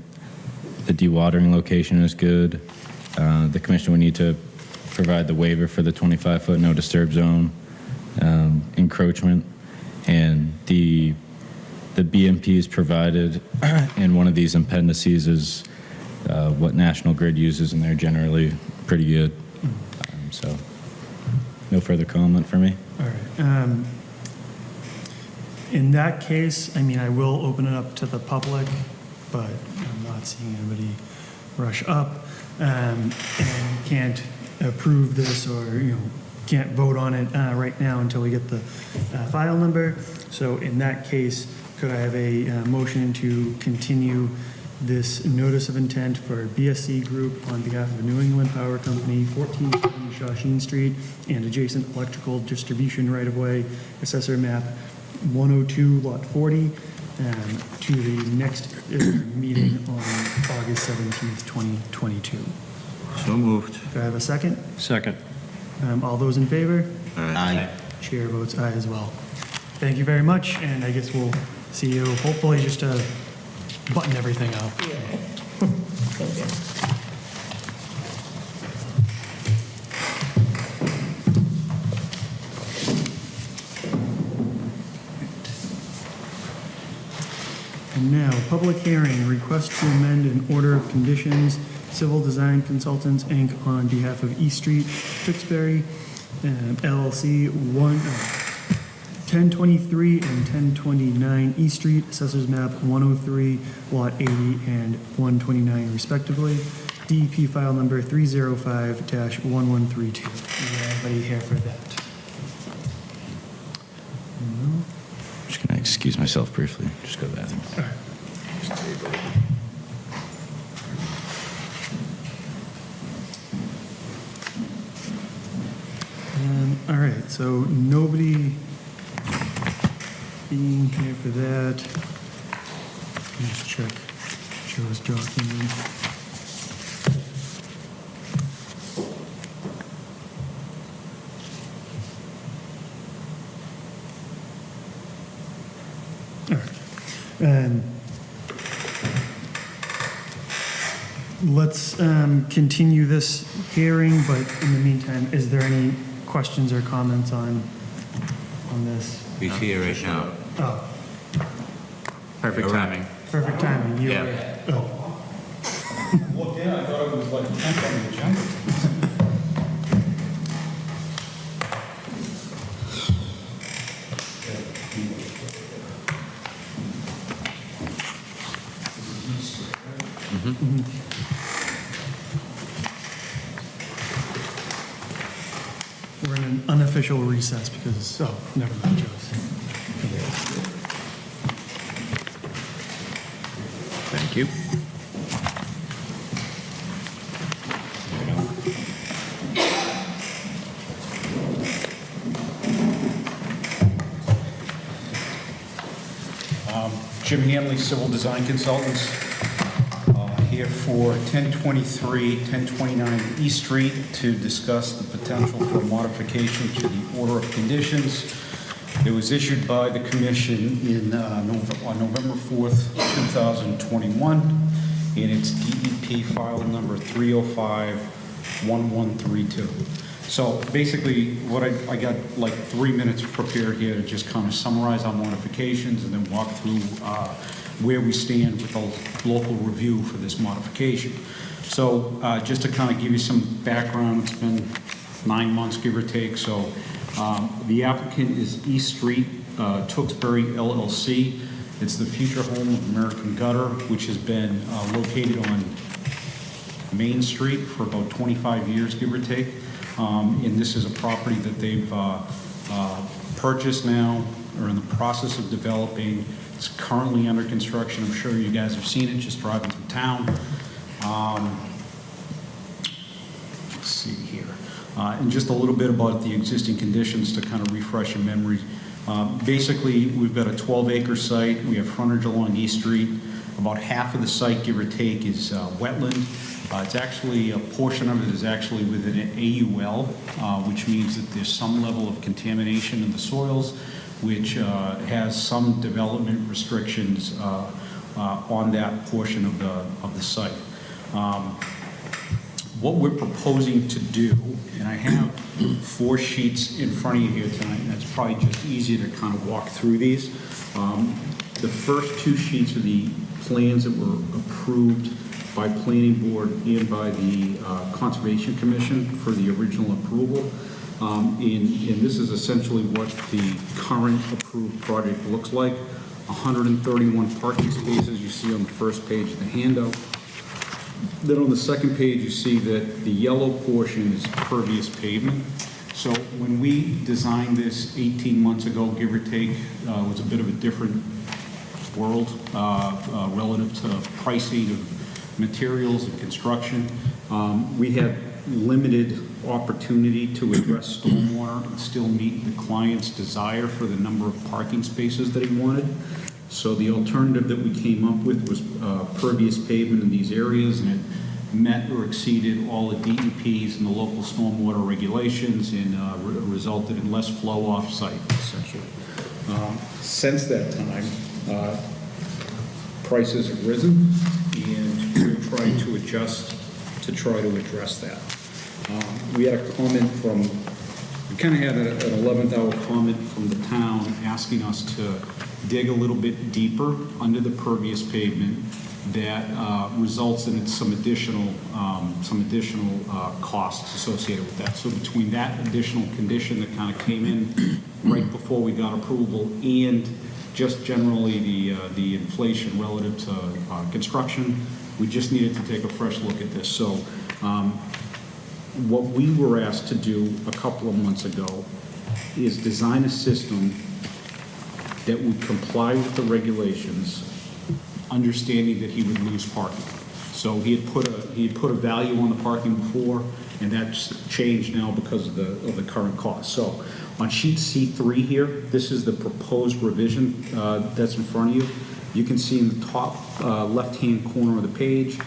the dewatering location is good. The commission would need to provide the waiver for the 25-foot no disturb zone encroachment, and the BMP is provided in one of these appendices is what National Grid uses, and they're generally pretty good. So no further comment for me. All right. In that case, I mean, I will open it up to the public, but I'm not seeing anybody rush up, and can't approve this or, can't vote on it right now until we get the file number. So in that case, could I have a motion to continue this notice of intent for BSC Group on behalf of New England Power Company, 1470 Shawshene Street, and adjacent electrical distribution right-of-way, assessor map 102, lot 40, to the next meeting on August 17th, 2022. So moved. Do I have a second? Second. All those in favor? Aye. Chair votes aye as well. Thank you very much, and I guess we'll see you, hopefully, just to button everything up. Thank you. And now, public hearing, request to amend an order of conditions, Civil Design Consultants, Inc., on behalf of East Street, Tewksbury, LLC, 1023 and 1029 East Street, Assessors Map 103, Lot 80 and 129 respectively. DEP file number 305-1132. Is there anybody here for that? No? Just gonna excuse myself briefly. Just go to the bathroom. All right. All right, so nobody being here for that. Let me just check Joe's document. All right. Let's continue this hearing, but in the meantime, is there any questions or comments on this? He's here right now. Oh, Perfect timing. perfect timing. You Yeah. were- oh. Looked in, I thought it was like 10th on the agenda. We're in an unofficial recess because, oh, never mind, Joe's. Thank you. Jim Hanley, Civil Design Consultants, here for 1023, 1029 East Street to discuss the potential for modification to the order of conditions. It was issued by the commission on November 4th, 2021, and it's DEP file number 305-1132. So basically, what I got like 3 minutes prepared here to just kind of summarize our modifications and then walk through where we stand with the local review for this modification. So just to kind of give you some background, it's been 9 months, give or take. So the applicant is East Street, Tewksbury LLC. It's the future home of American Gutter, which has been located on Main Street for about 25 years, give or take. And this is a property that they've purchased now, or in the process of developing. It's currently under construction. I'm sure you guys have seen it just driving through town. Let's see here. And just a little bit about the existing conditions to kind of refresh your memory. Basically, we've got a 12-acre site. We have frontage along East Street. About half of the site, give or take, is wetland. It's actually, a portion of it is actually within an AUL, which means that there's some level of contamination in the soils, which has some development restrictions on that portion of the site. what we're proposing to do, and I have 4 sheets in front of you here tonight, and it's probably just easier to kind of walk through these. The first 2 sheets are the plans that were approved by Planning Board and by the Conservation Commission for the original approval. And this is essentially what the current approved project looks like. 131 parking spaces you see on the first page of the handout. Then on the second page, you see that the yellow portion is pervious pavement. So when we designed this 18 months ago, give or take, it was a bit of a different world relative to pricing of materials and construction. We had limited opportunity to address stormwater and still meet the client's desire for the number of parking spaces that he wanted. So the alternative that we came up with was pervious pavement in these areas, and it met or exceeded all the DEPs and the local stormwater regulations and resulted in less flow off-site, essentially. Since that time, prices have risen, and we're trying to adjust to try to address that. We had a comment from, we kind of had an 11th hour comment from the town asking us to dig a little bit deeper under the pervious pavement that results in some additional costs associated with that. So between that additional condition that kind of came in right before we got approval and just generally the inflation relative to construction, we just needed to take a fresh look at this. So what we were asked to do a couple of months ago is design a system that would comply with the regulations, understanding that he would lose parking. So he had put a value on the parking before, and that's changed now because of the current cost. So on sheet C3 here, this is the proposed revision that's in front of you. You can see in the top left-hand corner of the page,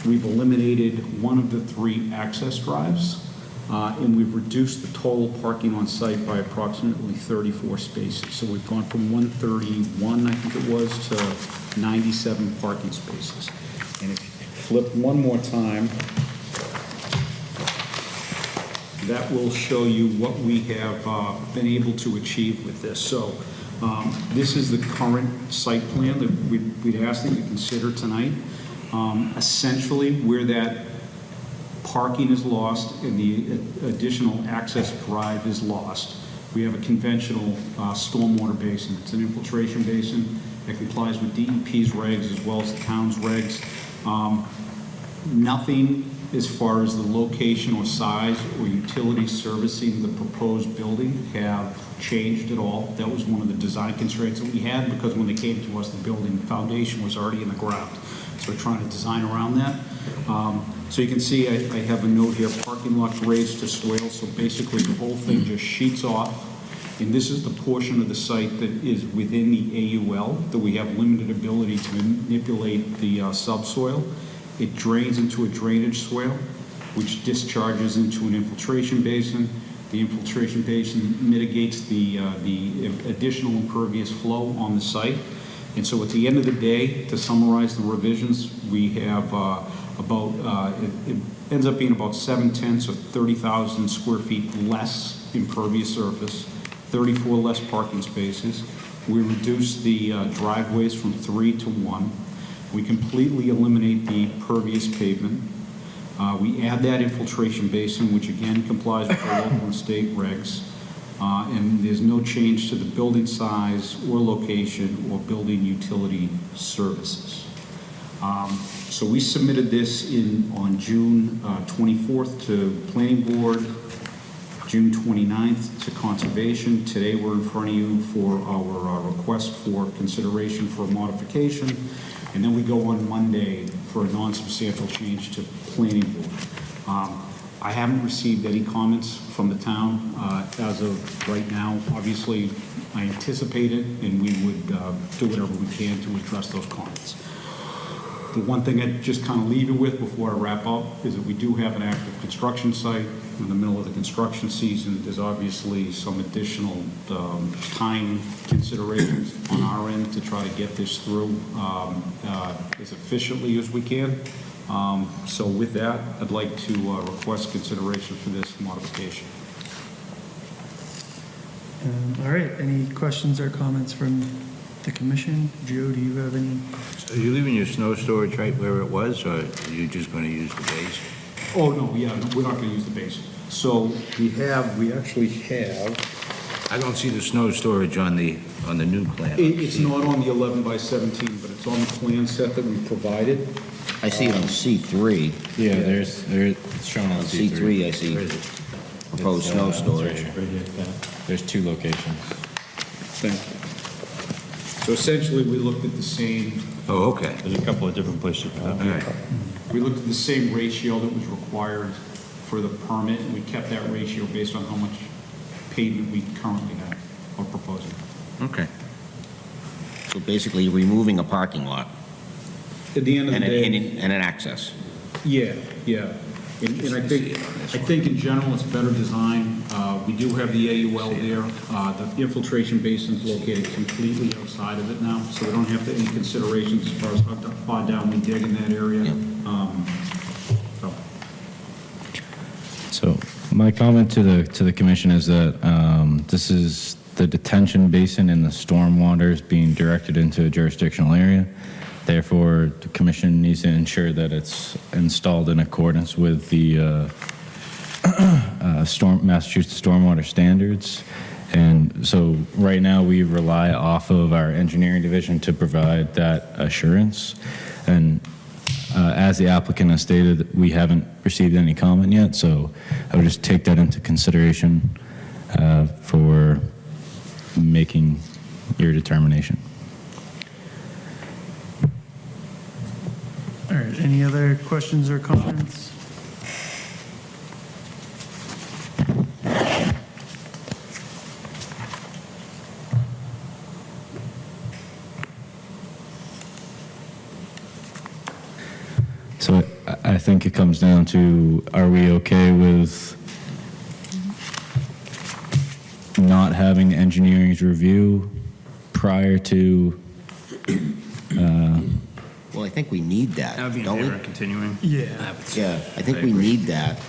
we've eliminated one of the 3 access drives, and we've reduced the total parking on site by approximately 34 spaces. So we've gone from 131, I think it was, to 97 parking spaces. And if you flip one more time, that will show you what we have been able to achieve with this. So this is the current site plan that we'd ask that you consider tonight. Essentially, where that parking is lost and the additional access drive is lost, we have a conventional stormwater basin. It's an infiltration basin that complies with DEP's regs as well as the town's regs. Nothing as far as the location or size or utility servicing the proposed building have changed at all. That was one of the design constraints that we had because when they came to us, the building foundation was already in the ground. So we're trying to design around that. So you can see I have a note here, parking lot raised to swale. So basically the whole thing just sheets off. And this is the portion of the site that is within the AUL that we have limited ability to manipulate the subsoil. It drains into a drainage swale, which discharges into an infiltration basin. The infiltration basin mitigates the additional impervious flow on the site. And so at the end of the day, to summarize the revisions, we have it ends up being about 7/10 of 30,000 square feet less impervious surface, 34 less parking spaces. We reduce the driveways from 3 to 1. We completely eliminate the pervious pavement. We add that infiltration basin, which again complies with the local and state regs. And there's no change to the building size or location or building utility services. So we submitted this on June 24th to Planning Board, June 29th to Conservation. Today we're in front of you for our request for consideration for a modification. And then we go on Monday for a non-substantial change to Planning Board. I haven't received any comments from the town as of right now. Obviously, I anticipate it, and we would do whatever we can to address those comments. The one thing I'd just kind of leave you with before I wrap up is that we do have an active construction site in the middle of the construction season. There's obviously some additional time considerations on our end to try to get this through as efficiently as we can. So with that, I'd like to request consideration for this modification. All right, any questions or comments from the commission? Joe, do you have any? So are you leaving your snow storage right where it was, or are you just going to use the base? Oh, no, yeah, no, we're not going to use the base. So we actually have, I don't see the snow storage on the new plan. it's not on the 11 by 17, but it's on the plan set that we provided. I see it on C3. Yeah, it's shown on On C3. C3, I see proposed snow storage. There's 2 locations. Thank you. So essentially, we looked at the same, Oh, okay. There's a couple of different places. All right. we looked at the same ratio that was required for the permit, and we kept that ratio based on how much pavement we currently have or proposing. Okay. So basically, removing a parking lot At the end of the and day. an access. Yeah, yeah. And I think in general, it's better design. We do have the AUL there. The infiltration basin's located completely outside of it now, so we don't have any considerations as far as how far down we dig in that area. So my comment to the commission is that this is the detention basin and the stormwater is being directed into a jurisdictional area. Therefore, the commission needs to ensure that it's installed in accordance with the Massachusetts stormwater standards. And so right now we rely off of our engineering division to provide that assurance. And as the applicant has stated, we haven't received any comment yet, so I would just take that into consideration for making your determination. All right, any other questions or comments? So I think it comes down to, are we okay with not having engineering's review prior to, Well, I think we need that, That would be in don't favor we? of continuing. Yeah. Yeah, I think we need that.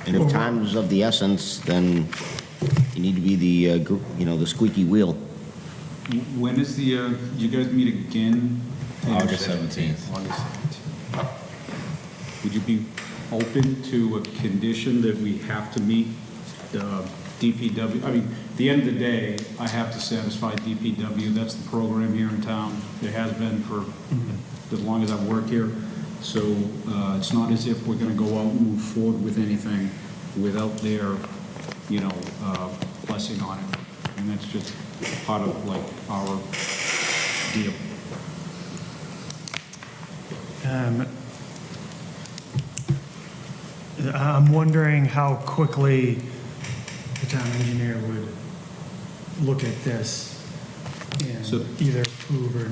And if time is of the essence, then you need to be the, the squeaky wheel. When is you guys meet again? August 17th. August 17th. Would you be open to a condition that we have to meet the DPW? I mean, at the end of the day, I have to satisfy DPW. That's the program here in town. It has been for as long as I've worked here. So it's not as if we're going to go out and move forward with anything without their, blessing on it. And that's just part of like our deal. I'm wondering how quickly the town engineer would look at this and So- either approve or,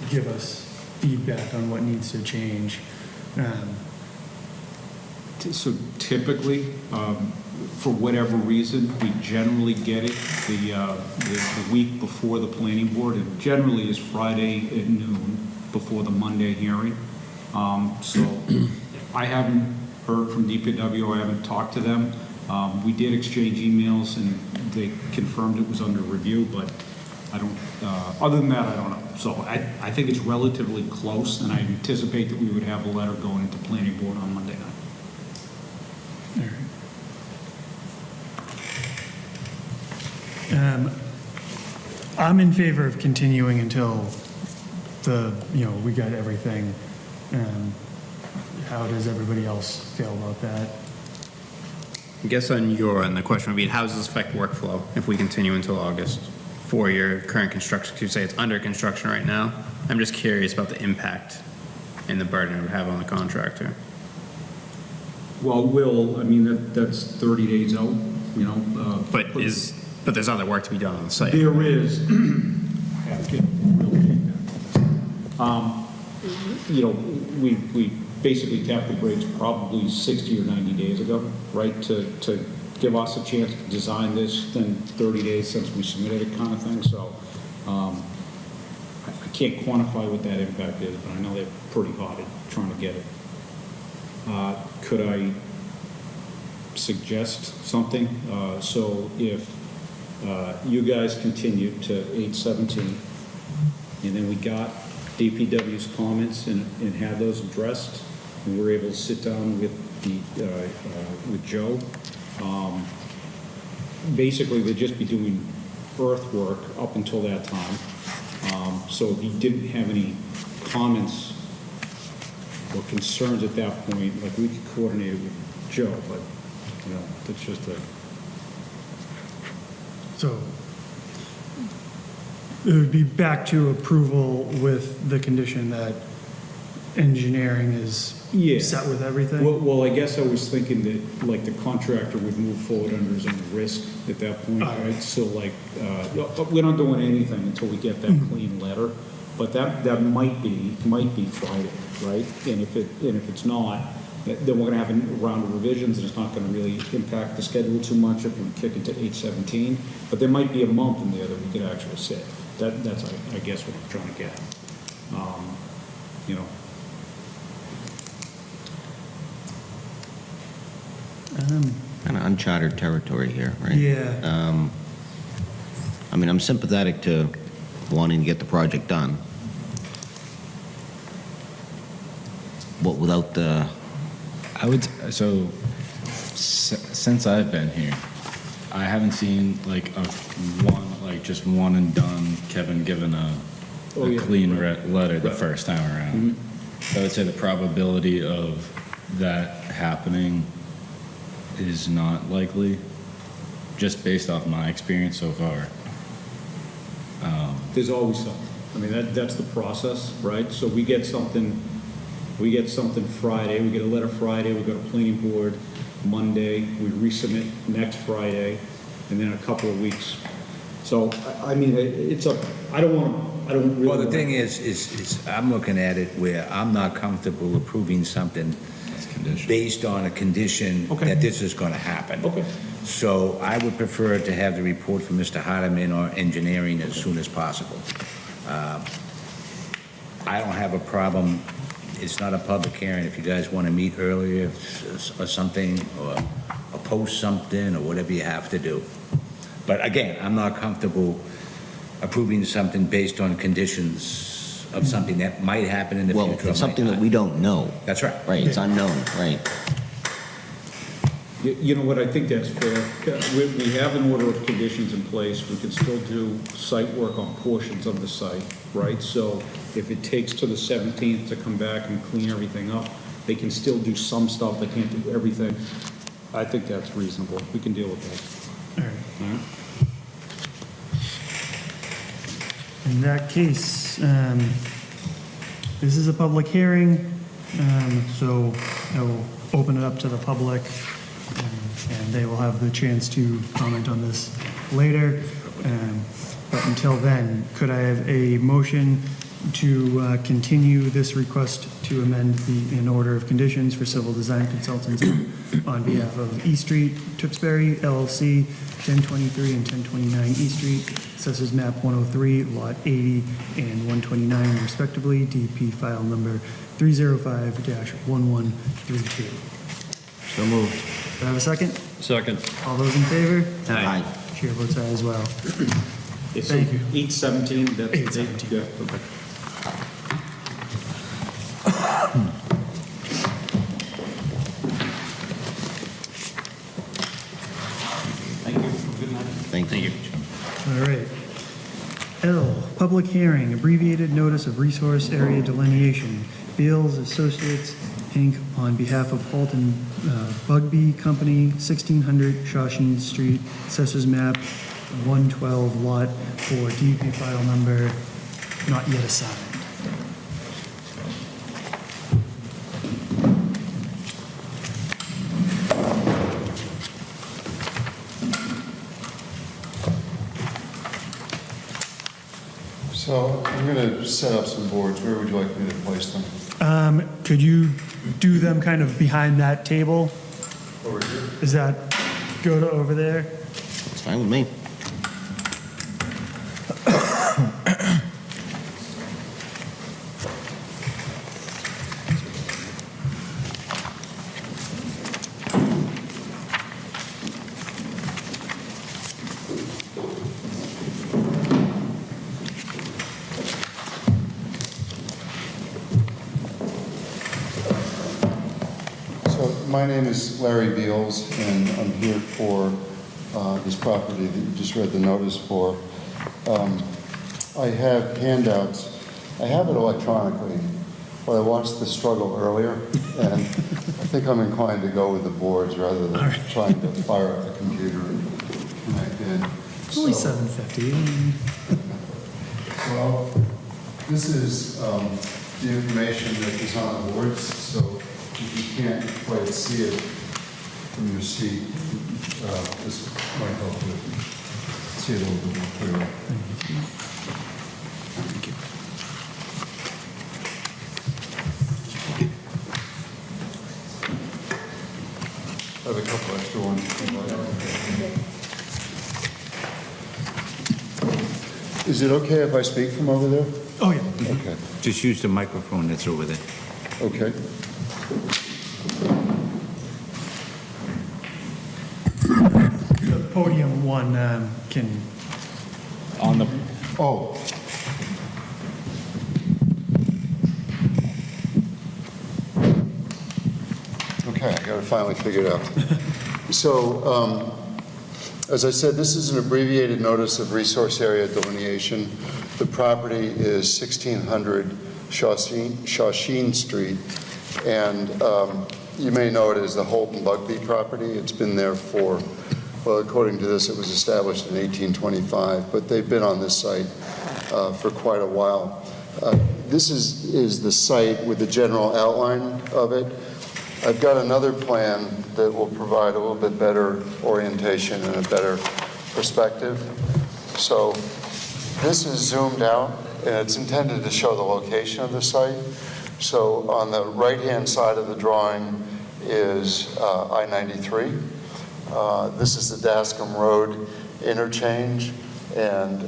give us feedback on what needs to change. So typically, for whatever reason, we generally get it the week before the planning board. It generally is Friday at noon before the Monday hearing. So I haven't heard from DPW, I haven't talked to them. We did exchange emails and they confirmed it was under review, but I don't, other than that, I don't know. So I think it's relatively close, and I anticipate that we would have a letter going into planning board on Monday night. I'm in favor of continuing until we got everything. How does everybody else feel about that? I guess on your end, the question would be, how does this affect workflow if we continue until August for your current construction? 'Cause you say it's under construction right now. I'm just curious about the impact and the burden it would have on the contractor. Well, that's 30 days out, But there's other work to be done on the site. There is. I have to get real feedback. We basically tapped the grades probably 60 or 90 days ago, right, to give us a chance to design this, then 30 days since we submitted it kind of thing. So I can't quantify what that impact is, but I know they're pretty hot at trying to get it. Could I suggest something? So if you guys continued to 8/17, and then we got DPW's comments and had those addressed, and we were able to sit down with with Joe. Basically, they'd just be doing earthwork up until that time. So if he didn't have any comments or concerns at that point, like, we could coordinate it with Joe, but, you know, that's just a... So it would be back to approval with the condition that engineering is Yeah. set with everything? Well, I guess I was thinking that, like, the contractor would move forward under his own risk at that point, right? So, like, we're not doing anything until we get that clean letter, but that might be Friday, right? And if it's not, then we're gonna have a round of revisions, and it's not gonna really impact the schedule too much if we kick it to 8/17. But there might be a month in there that we could actually save. That's, I guess, what I'm trying to get. You know. Kind of uncharted territory here, right? Yeah. I mean, I'm sympathetic to wanting to get the project done. But without the... Since I've been here, I haven't seen just one and done Kevin given a clean letter the first time around. So I would say the probability of that happening is not likely, just based off my experience so far. There's always something. I mean, that's the process, right? So we get something Friday, we get a letter Friday, we go to planning board Monday, we resubmit next Friday, and then a couple of weeks. So, I mean, I don't really... Well, the thing is I'm looking at it where I'm not comfortable approving something based on a condition that this is going to happen. Okay. So I would prefer to have the report from Mr. Hardeman or engineering as soon as possible. I don't have a problem. It's not a public hearing. If you guys want to meet earlier or something, or post something, or whatever you have to do. But again, I'm not comfortable approving something based on conditions of something that might happen in the future. Well, it's something that we don't know. That's right. Right, it's unknown, right. You know what, I think that's fair. We have an order of conditions in place. We can still do site work on portions of the site, right? So if it takes to the 17th to come back and clean everything up, they can still do some stuff. They can't do everything. I think that's reasonable. We can deal with that. All right. In that case, this is a public hearing, so I will open it up to the public, and they will have the chance to comment on this later. But until then, could I have a motion to continue this request to amend in order of conditions for civil design consultants on behalf of E Street, Tewksbury, LLC, 1023 and 1029 E Street, Assessors Map 103, Lot 80 and 129 respectively, DP file number 305-1132. So moved. Do I have a second? Second. All those in favor? Aye. Chair votes aye as well. Thank you. 8/17, that's the date? 8/17. Yeah, okay. Thank you. Good night. Thank you. All right. L, public hearing, abbreviated notice of resource area delineation. Beals Associates, Inc., on behalf of Halton Bugby Company, 1600 Shawshene Street, Assessors Map 112, Lot 4, DP file number not yet assigned. So I'm going to set up some boards. Where would you like me to place them? Could you do them kind of behind that table? Over here? Does that go to over there? It's fine with me. My name is Larry Beals, and I'm here for this property that you just read the notice for. I have handouts. I have it electronically, but I watched the struggle earlier, and I think I'm inclined to go with the boards rather than trying to fire up the computer and connect in. It's only 7:50. Well, this is the information that is on the boards, so if you can't quite see it from your seat, this might help you see it a little bit more clearly. Thank you. I have a couple extra ones. Is it okay if I speak from over there? Oh, yeah. Okay. Just use the microphone that's over there. Okay. The podium one can, On the, Oh. Okay, I got it finally figured out. So, as I said, this is an abbreviated notice of resource area delineation. The property is 1600 Shawsheen Street, and you may know it as the Holton Bugby property. It's been there for, well, according to this, it was established in 1825, but they've been on this site for quite a while. This is the site with the general outline of it. I've got another plan that will provide a little bit better orientation and a better perspective. So this is zoomed out, and it's intended to show the location of the site. So on the right-hand side of the drawing is I-93. This is the Dascom Road interchange, and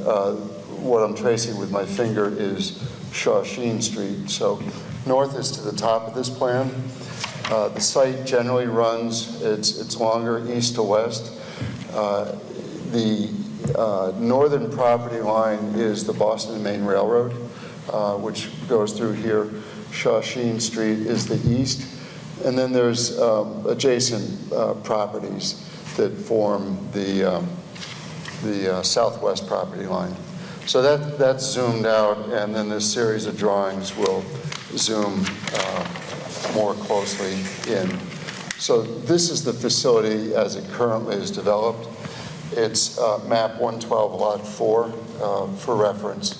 what I'm tracing with my finger is Shawsheen Street. So north is to the top of this plan. The site generally runs, it's longer east to west. The northern property line is the Boston and Maine Railroad, which goes through here. Shawsheen Street is the east. And then there's adjacent properties that form the southwest property line. So that's zoomed out, and then this series of drawings will zoom more closely in. So this is the facility as it currently is developed. It's map 112 lot 4 for reference.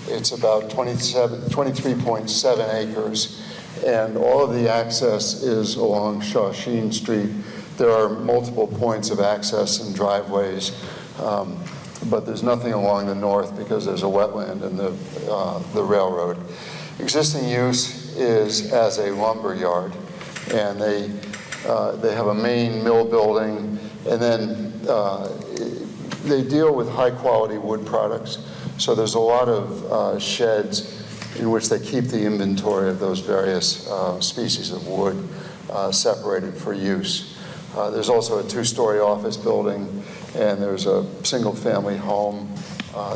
It's about 23.7 acres, and all of the access is along Shawsheen Street. There are multiple points of access and driveways, but there's nothing along the north because there's a wetland and the railroad. Existing use is as a lumber yard, and they have a main mill building, and then they deal with high-quality wood products. So there's a lot of sheds in which they keep the inventory of those various species of wood separated for use. There's also a 2-story office building, and there's a single-family home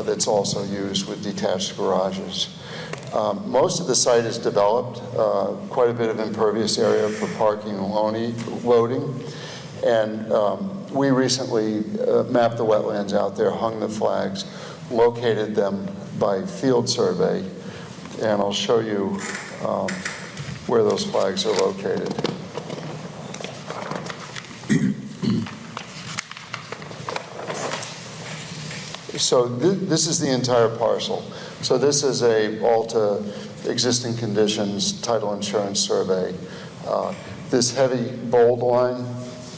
that's also used with detached garages. Most of the site is developed, quite a bit of impervious area for parking and loading, and we recently mapped the wetlands out there, hung the flags, located them by field survey, and I'll show you where those flags are located. So this is the entire parcel. So this is a Alta existing conditions title insurance survey. This heavy bold line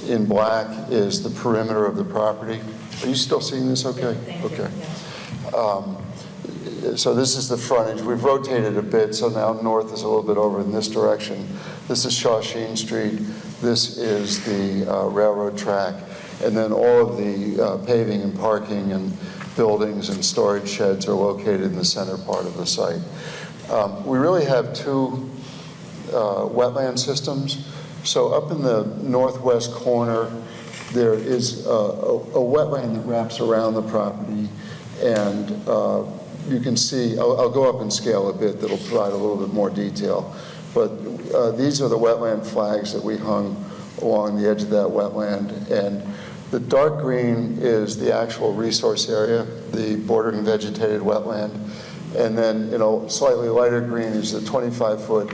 in black is the perimeter of the property. Are you still seeing this okay? Okay. So this is the frontage. We've rotated a bit, so now north is a little bit over in this direction. This is Shawsheen Street. This is the railroad track. And then all of the paving and parking and buildings and storage sheds are located in the center part of the site. We really have 2 wetland systems. So up in the northwest corner, there is a wetland that wraps around the property, and you can see, I'll go up and scale a bit that'll provide a little bit more detail, but these are the wetland flags that we hung along the edge of that wetland. And the dark green is the actual resource area, the bordering vegetated wetland. And then, slightly lighter green is the 25-foot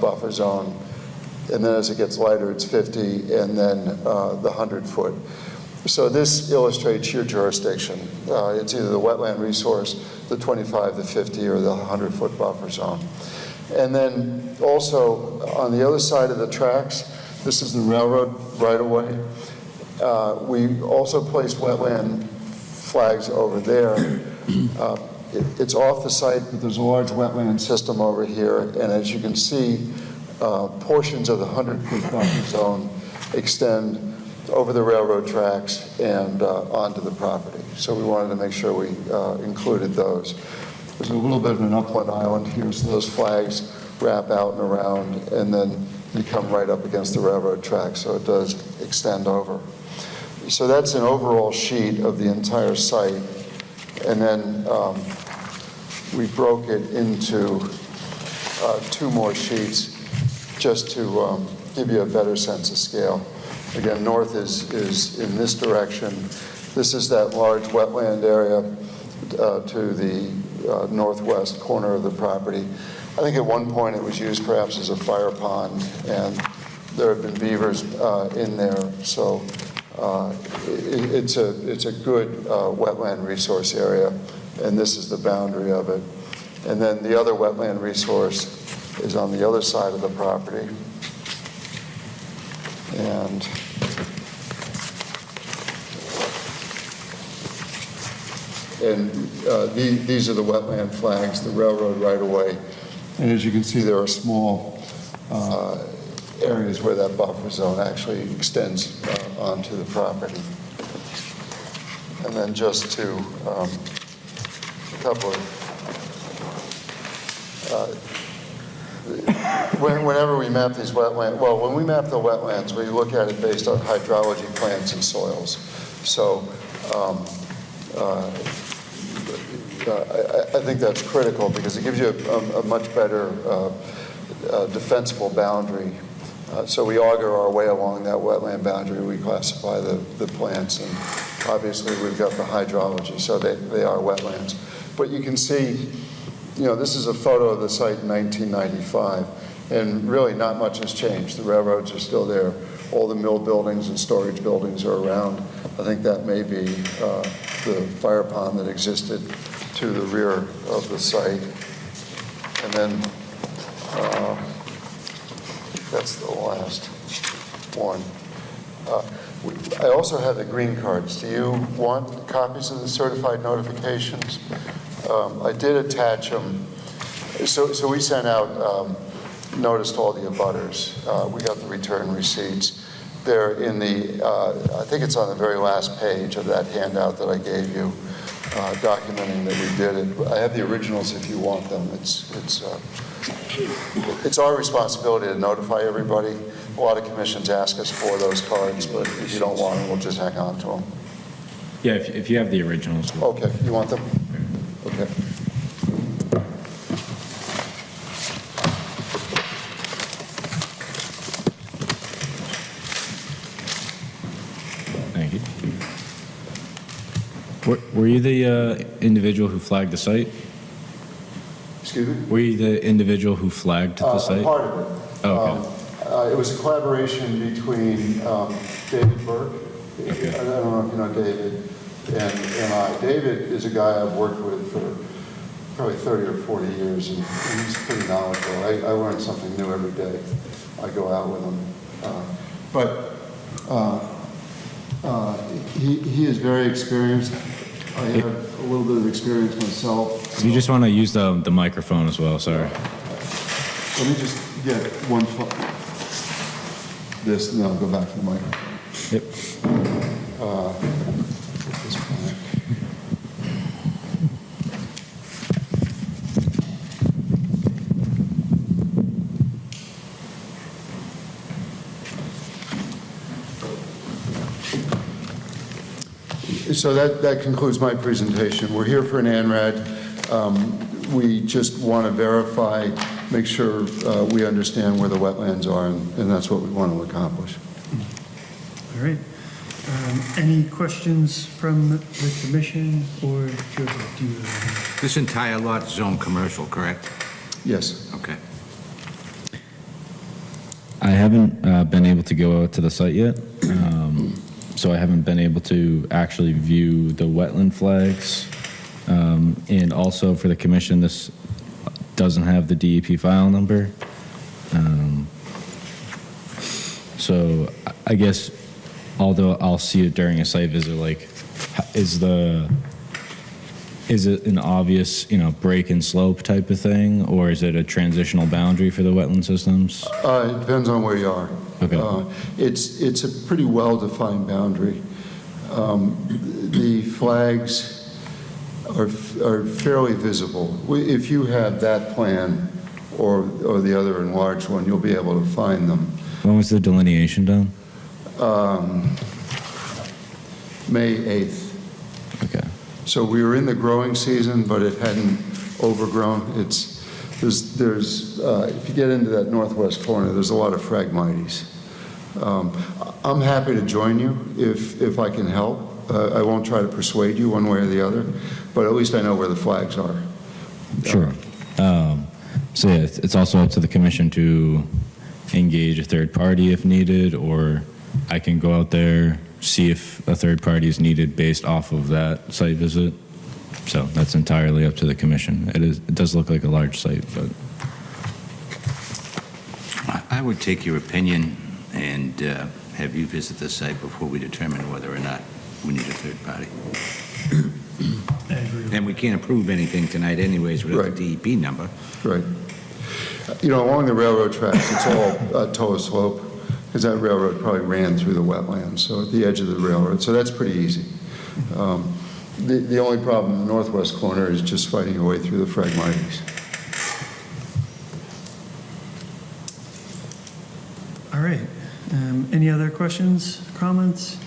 buffer zone. And then as it gets lighter, it's 50, and then the 100-foot. So this illustrates your jurisdiction. It's either the wetland resource, the 25, the 50, or the 100-foot buffer zone. And then also on the other side of the tracks, this is the railroad right-of-way. We also placed wetland flags over there. It's off the site, but there's a large wetland system over here, and as you can see, portions of the 100-foot buffer zone extend over the railroad tracks and onto the property. So we wanted to make sure we included those. There's a little bit of an upland island here, so those flags wrap out and around, and then they come right up against the railroad tracks, so it does extend over. So that's an overall sheet of the entire site, and then we broke it into 2 more sheets just to give you a better sense of scale. Again, north is in this direction. This is that large wetland area to the northwest corner of the property. I think at one point it was used perhaps as a fire pond, and there have been beavers in there, so it's a good wetland resource area, and this is the boundary of it. And then the other wetland resource is on the other side of the property. And these are the wetland flags, the railroad right-of-way. And as you can see, there are small areas where that buffer zone actually extends onto the property. And then just to a couple of whenever we map these wetlands, well, when we map the wetlands, we look at it based on hydrology, plants, and soils. So I think that's critical because it gives you a much better defensible boundary. So we auger our way along that wetland boundary. We classify the plants, and obviously we've got the hydrology, so they are wetlands. But you can see, this is a photo of the site in 1995, and really not much has changed. The railroads are still there. All the mill buildings and storage buildings are around. I think that may be the fire pond that existed to the rear of the site. And then that's the last one. I also have the green cards. Do you want copies of the certified notifications? I did attach them. So we sent out notice to all the abutters. We got the return receipts. They're in the, I think it's on the very last page of that handout that I gave you, documenting that we did it. I have the originals if you want them. It's our responsibility to notify everybody. A lot of commissions ask us for those cards, but if you don't want them, we'll just hang on to them. Yeah, if you have the originals. Okay, you want them? Okay. Thank you. Were you the individual who flagged the site? Excuse me? Were you the individual who flagged the site? Part of it. Oh, okay. It was a collaboration between David Burke, I don't know if you know David, and I. David is a guy I've worked with for probably 30 or 40 years, and he's pretty knowledgeable. I learn something new every day. I go out with him. He is very experienced. I have a little bit of experience myself. You just want to use the microphone as well, sorry. Let me just get one this, and then I'll go back to the microphone. Yep. Put this back. So that concludes my presentation. We're here for an ANRAD. We just want to verify make sure we understand where the wetlands are, and that's what we want to accomplish. All right. Any questions from the commission or Joseph? Do you have This entire lot is zone commercial, correct? Yes. Okay. I haven't been able to go out to the site yet, so I haven't been able to actually view the wetland flags. And also for the commission, this doesn't have the DEP file number. So I guess, although I'll see it during a site visit, like, is it an obvious, break and slope type of thing, or is it a transitional boundary for the wetland systems? It depends on where you are. Okay. It's a pretty well-defined boundary. The flags are fairly visible. If you have that plan or the other enlarged one, you'll be able to find them. When was the delineation done? May 8th. Okay. So we were in the growing season, but it hadn't overgrown. There's if you get into that northwest corner, there's a lot of Phragmites. I'm happy to join you if I can help. I won't try to persuade you one way or the other, but at least I know where the flags are. Sure. So yeah, it's also up to the commission to engage a third party if needed, or I can go out there, see if a third party is needed based off of that site visit. So that's entirely up to the commission. It does look like a large site, but I would take your opinion and have you visit the site before we determine whether or not we need a third party. I agree. And we can't approve anything tonight anyways without the DEP number. Right. Along the railroad tracks, it's all toe slope, because that railroad probably ran through the wetlands, so at the edge of the railroad. So that's pretty easy. The only problem in the northwest corner is just fighting your way through the Phragmites. All right. Any other questions, comments?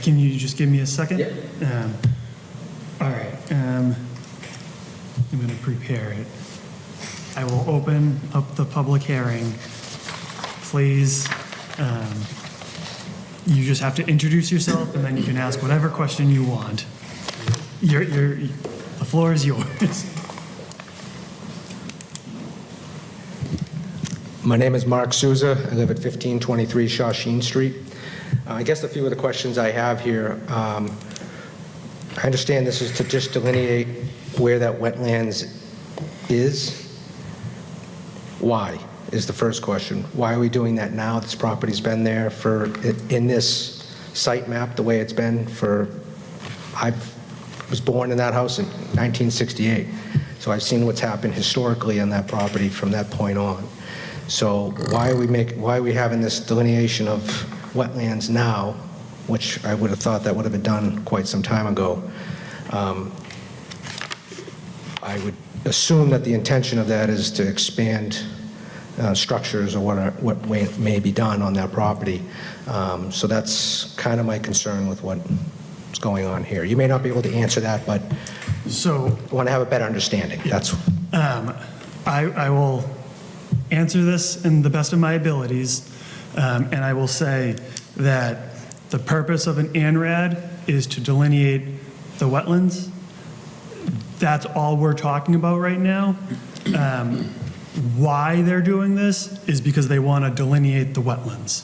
Can you just give me a second? Yeah. All right. I'm going to prepare it. I will open up the public hearing. Please, you just have to introduce yourself, and then you can ask whatever question you want. The floor is yours. My name is Mark Souza. I live at 1523 Shawsheen Street. I guess a few of the questions I have here, I understand this is to just delineate where that wetlands is. Why is the first question. Why are we doing that now? This property's been there in this site map, the way it's been I was born in that house in 1968. So I've seen what's happened historically on that property from that point on. So why are we having this delineation of wetlands now, which I would have thought that would have been done quite some time ago? I would assume that the intention of that is to expand structures or what may be done on that property. So that's kind of my concern with what's going on here. You may not be able to answer that, but I want to have a better understanding. That's. I will answer this in the best of my abilities, and I will say that the purpose of an ANRAD is to delineate the wetlands. That's all we're talking about right now. Why they're doing this is because they want to delineate the wetlands.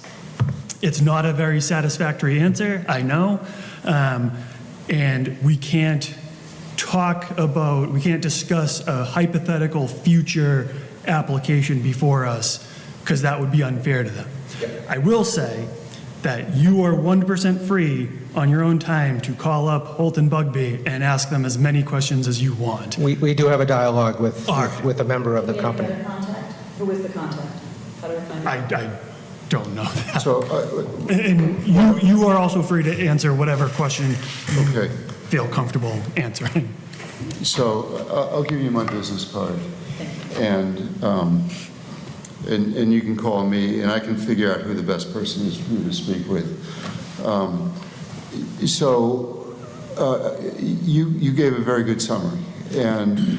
It's not a very satisfactory answer, I know, and we can't discuss a hypothetical future application before us because that would be unfair to them. I will say that you are 1% free on your own time to call up Holt and Bugby and ask them as many questions as you want. We do have a dialogue with a member of the company. Who is the contact? How do I find out? I don't know that. So, and you are also free to answer whatever question you feel comfortable answering. So I'll give you my business card, and you can call me, and I can figure out who the best person is for you to speak with. You gave a very good summary, and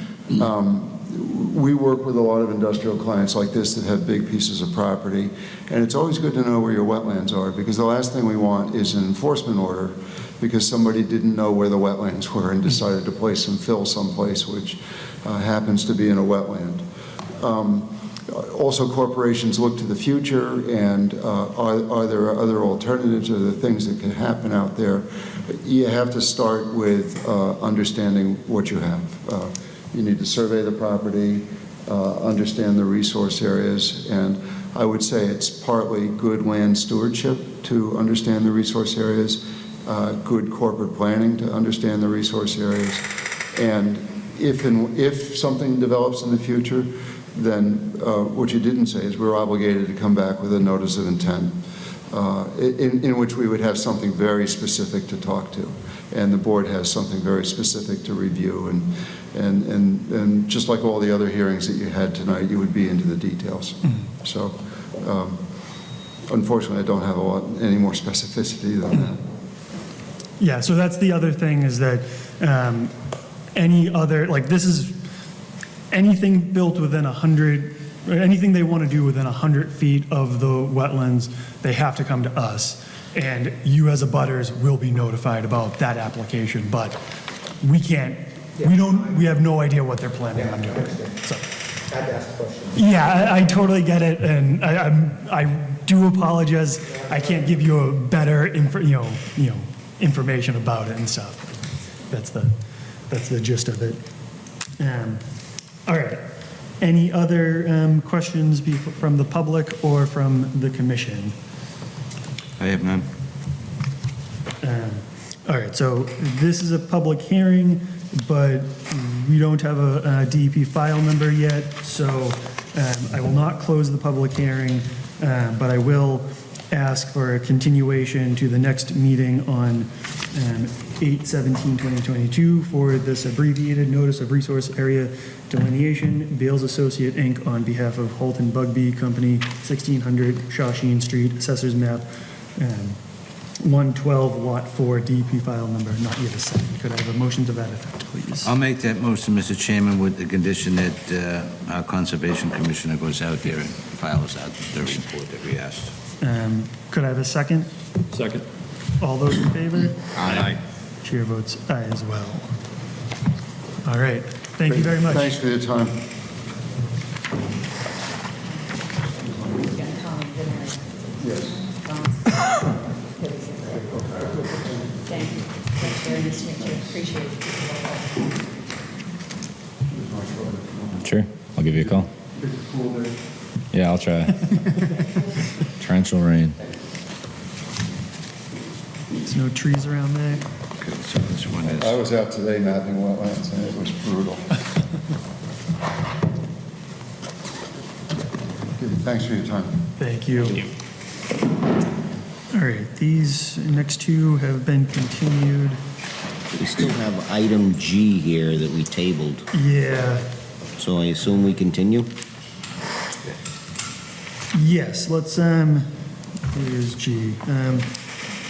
We work with a lot of industrial clients like this that have big pieces of property, and it's always good to know where your wetlands are, because the last thing we want is an enforcement order because somebody didn't know where the wetlands were and decided to place some fill someplace, which happens to be in a wetland. Also, corporations look to the future, and are there other alternatives? Are there things that can happen out there? You have to start with understanding what you have. You need to survey the property, understand the resource areas, and I would say it's partly good land stewardship to understand the resource areas, good corporate planning to understand the resource areas, and if something develops in the future, then what you didn't say is we're obligated to come back with a notice of intent in which we would have something very specific to talk to. And the board has something very specific to review. And just like all the other hearings that you had tonight, you would be into the details. So unfortunately, I don't have any more specificity than that. Yeah, so that's the other thing is that any other, like this is anything built within 100, or anything they want to do within 100 feet of the wetlands, they have to come to us. And you as a butters will be notified about that application, but we can't, we have no idea what they're planning on doing. So, yeah, I totally get it, and I do apologize. I can't give you a better information about it and stuff. That's the gist of it. All right. Any other questions from the public or from the commission? I have none. All right, so this is a public hearing, but we don't have a DEP file number yet, so I will not close the public hearing, but I will ask for a continuation to the next meeting on 8/17/2022 for this abbreviated notice of resource area delineation, Bales Associate Inc. on behalf of Holt and Bugby Company, 1600 Shawshene Street, Assessors Map 112, Lot 4, DEP file number, not yet assigned. Could I have a motion to that effect, please? I'll make that motion, Mr. Chairman, with the condition that our Conservation Commissioner goes out there and files out the report that we asked. Could I have a second? Second. All those in favor? Aye. Chair votes aye as well. All right, thank you very much. Thanks for your time. Yes. Thank you. That's very nice to meet you. Appreciate it. Sure, I'll give you a call. Yeah, I'll try. Torrential rain. There's no trees around there. Okay, so this one is... I was out today mapping wetlands, and it was brutal. Thanks for your time. Thank you. All right, these next two have been continued. We still have item G here that we tabled, Yeah, so I assume we continue? yes, let's, here's G.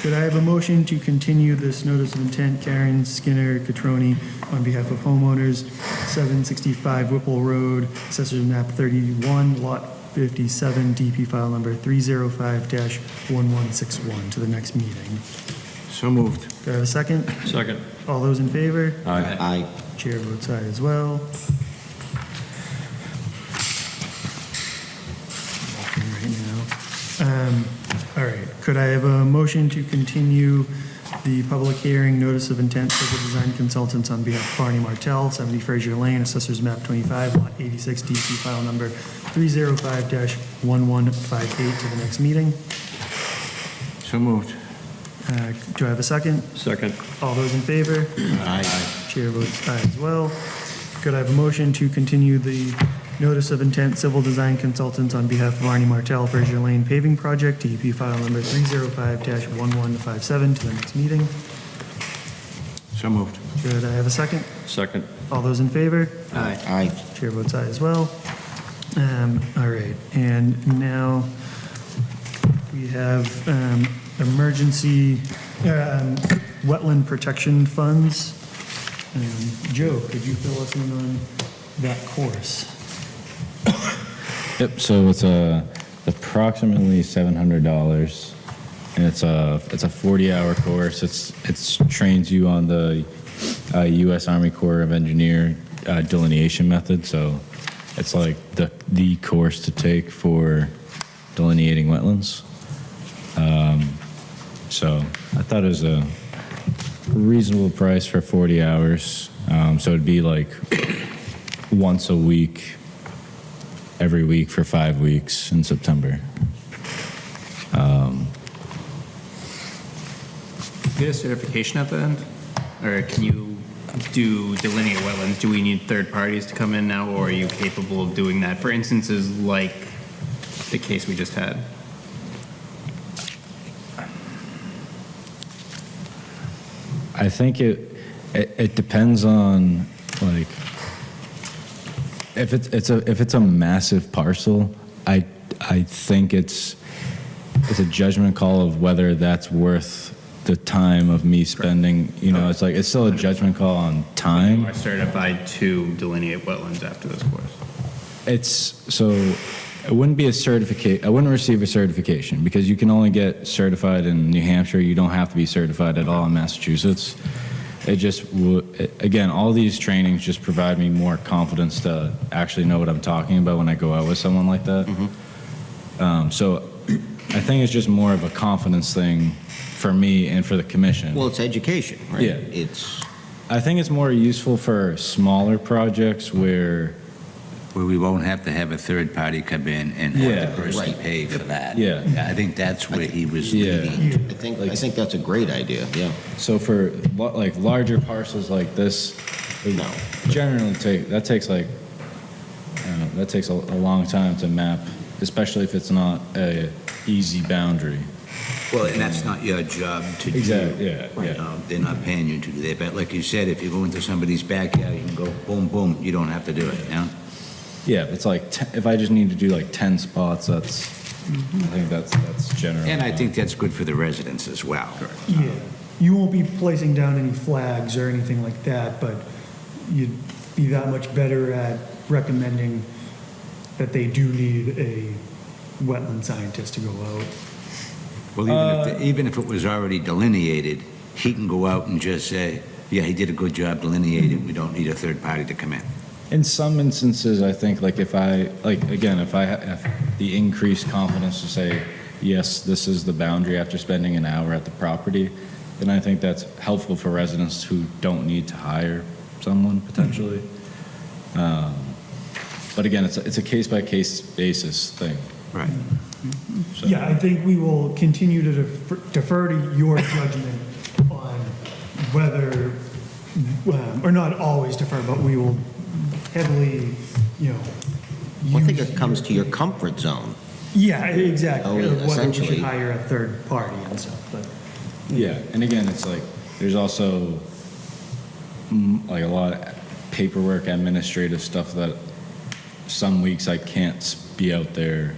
Could I have a motion to continue this notice of intent, Karen Skinner Catroni, on behalf of homeowners, 765 Whipple Road, Assessors Map 31, Lot 57, DP file number 305-1161, to the next meeting? So moved. Do I have a second? Second. All those in favor? Aye. Chair votes aye as well. Right now. All right, could I have a motion to continue the public hearing, notice of intent, civil design consultants on behalf of Barney Martell, 70 Fraser Lane, Assessors Map 25, Lot 86, DC file number 305-1158 to the next meeting? So moved. Do I have a second? Second. All those in favor? Aye. Chair votes aye as well. Could I have a motion to continue the notice of intent, civil design consultants on behalf of Barney Martell, Fraser Lane paving project, DEP file number 305-1157 to the next meeting? So moved. Could I have a second? Second. All those in favor? Aye. Chair votes aye as well. All right, and now we have emergency wetland protection funds. Joe, could you fill us in on that course? Yep, so it's approximately $700, and it's a 40-hour course. It's trains you on the U.S. Army Corps of Engineer delineation method, so it's like the course to take for delineating wetlands. So I thought it was a reasonable price for 40 hours. So it'd be like once a week, every week for 5 weeks in September. Get a certification at the end? Or can you delineate wetlands? Do we need third parties to come in now, or are you capable of doing that for instances like the case we just had? I think it depends on, like, if it's a massive parcel, I think it's a judgment call of whether that's worth the time of me spending. You know, it's like it's still a judgment call on time. You are certified to delineate wetlands after this course. It wouldn't be a certificate. I wouldn't receive a certification because you can only get certified in New Hampshire. You don't have to be certified at all in Massachusetts. It just again, all these trainings just provide me more confidence to actually know what I'm talking about when I go out with someone like that. So I think it's just more of a confidence thing for me and for the commission. Well, it's education, right? Yeah. I think it's more useful for smaller projects where we won't have to have a third party come in and have the person pay for that. Yeah. I think that's where he was leading. I think that's a great idea, yeah. So for like larger parcels like this, generally that takes a long time to map, especially if it's not a easy boundary. Well, and that's not your job to do. Exactly, yeah. They're not paying you to do that. But like you said, if you go into somebody's backyard, you can go boom, boom. You don't have to do it, yeah? Yeah, it's like if I just need to do like 10 spots, I think that's general. And I think that's good for the residents as well. Yeah, you won't be placing down any flags or anything like that, but you'd be that much better at recommending that they do need a wetland scientist to go out. Well, even if it was already delineated, he can go out and just say, yeah, he did a good job delineating. We don't need a third party to come in. In some instances, I think, like if I have the increased confidence to say, yes, this is the boundary after spending an hour at the property, then I think that's helpful for residents who don't need to hire someone potentially. But again, it's a case-by-case basis thing. Right. So. Yeah, I think we will continue to defer to your judgment on whether, or not always defer, but we will heavily, I think it comes to your comfort zone. Yeah, exactly. Oh, Whether we essentially. should hire a third party and stuff, but. Yeah, and again, it's like there's also like a lot of paperwork, administrative stuff that some weeks I can't be out there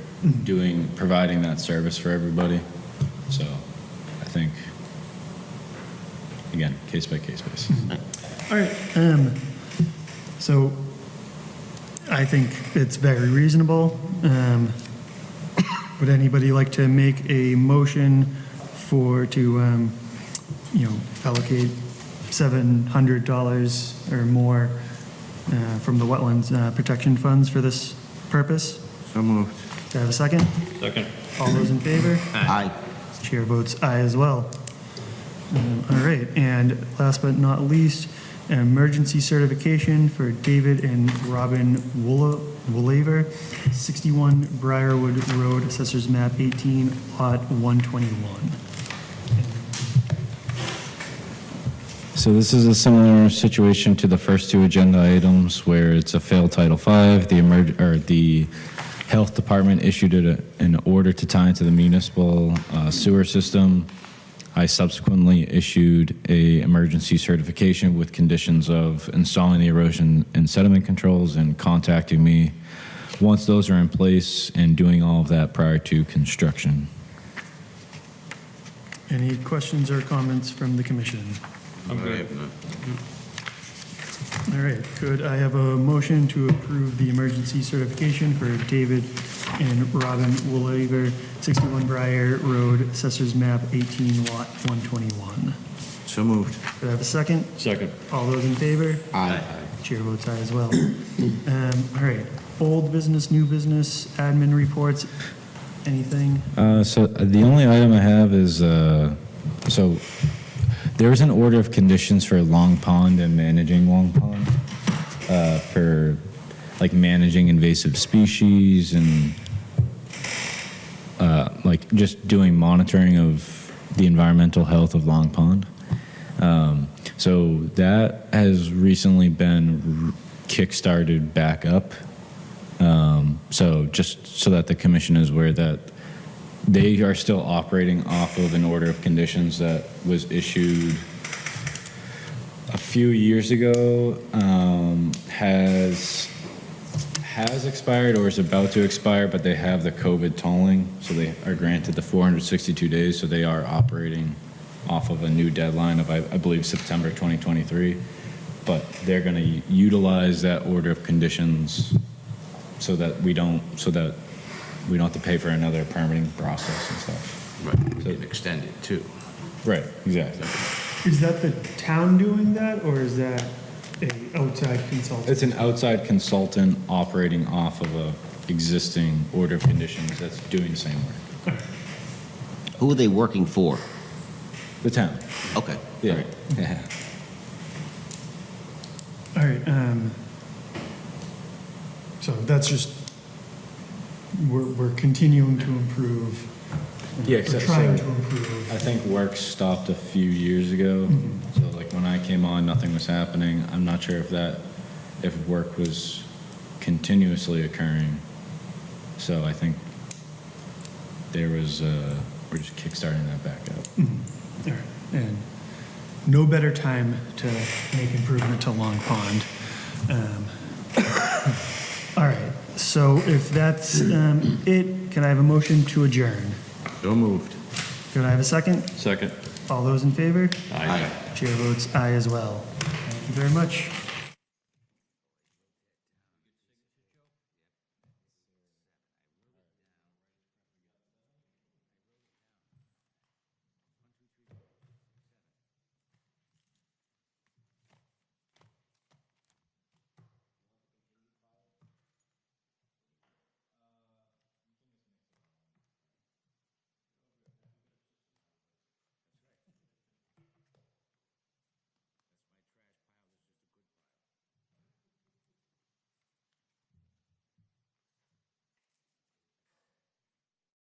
providing that service for everybody. So I think, again, case by case basis. All right, so I think it's very reasonable. Would anybody like to make a motion to allocate $700 or more from the wetlands protection funds for this purpose? So moved. Do I have a second? Second. All those in favor? Aye. Chair votes aye as well. All right, and last but not least, an emergency certification for David and Robin Woolaver, 61 Briarwood Road, Assessors Map 18, Lot 121. So this is a similar situation to the first two agenda items where it's a failed Title V. The Health Department issued an order to tie into the municipal sewer system. I subsequently issued a emergency certification with conditions of installing the erosion and sediment controls and contacting me once those are in place and doing all of that prior to construction. Any questions or comments from the commission? I'm good. All All right, could I have a motion to approve the emergency certification for David and Robin Woolaver, 61 Briar Road, Assessors Map 18, Lot 121? So moved. Could I have a second? Second. All those in favor? Aye. Chair votes aye as well. All right, old business, new business, admin reports, anything? So the only item I have is, so there was an order of conditions for Long Pond and managing Long Pond, for like managing invasive species and like just doing monitoring of the environmental health of Long Pond. So that has recently been kickstarted back up. So just so that the commission is aware that they are still operating off of an order of conditions that was issued a few years ago, has expired or is about to expire, but they have the COVID tolling, so they are granted the 462 days, so they are operating off of a new deadline of, I believe, September 2023. But they're going to utilize that order of conditions so that we don't have to pay for another permitting process and stuff. Right, so extend it too. Right, exactly. Is that the town doing that, or is that a outside consultant? It's an outside consultant operating off of a existing order of conditions that's doing the same work. Who are they working for? The town. Okay. Yeah. Yeah. All right, so that's just, we're continuing to improve. Yeah, We're except trying so to improve. I think work stopped a few years ago. So like when I came on, nothing was happening. I'm not sure if work was continuously occurring. So I think there was, we're just kickstarting that back up. All right, and no better time to make improvement to Long Pond. All right, so if that's it, can I have a motion to adjourn? So moved. Could I have a second? Second. All those in favor? Aye. Chair votes aye as well. Thank you very much.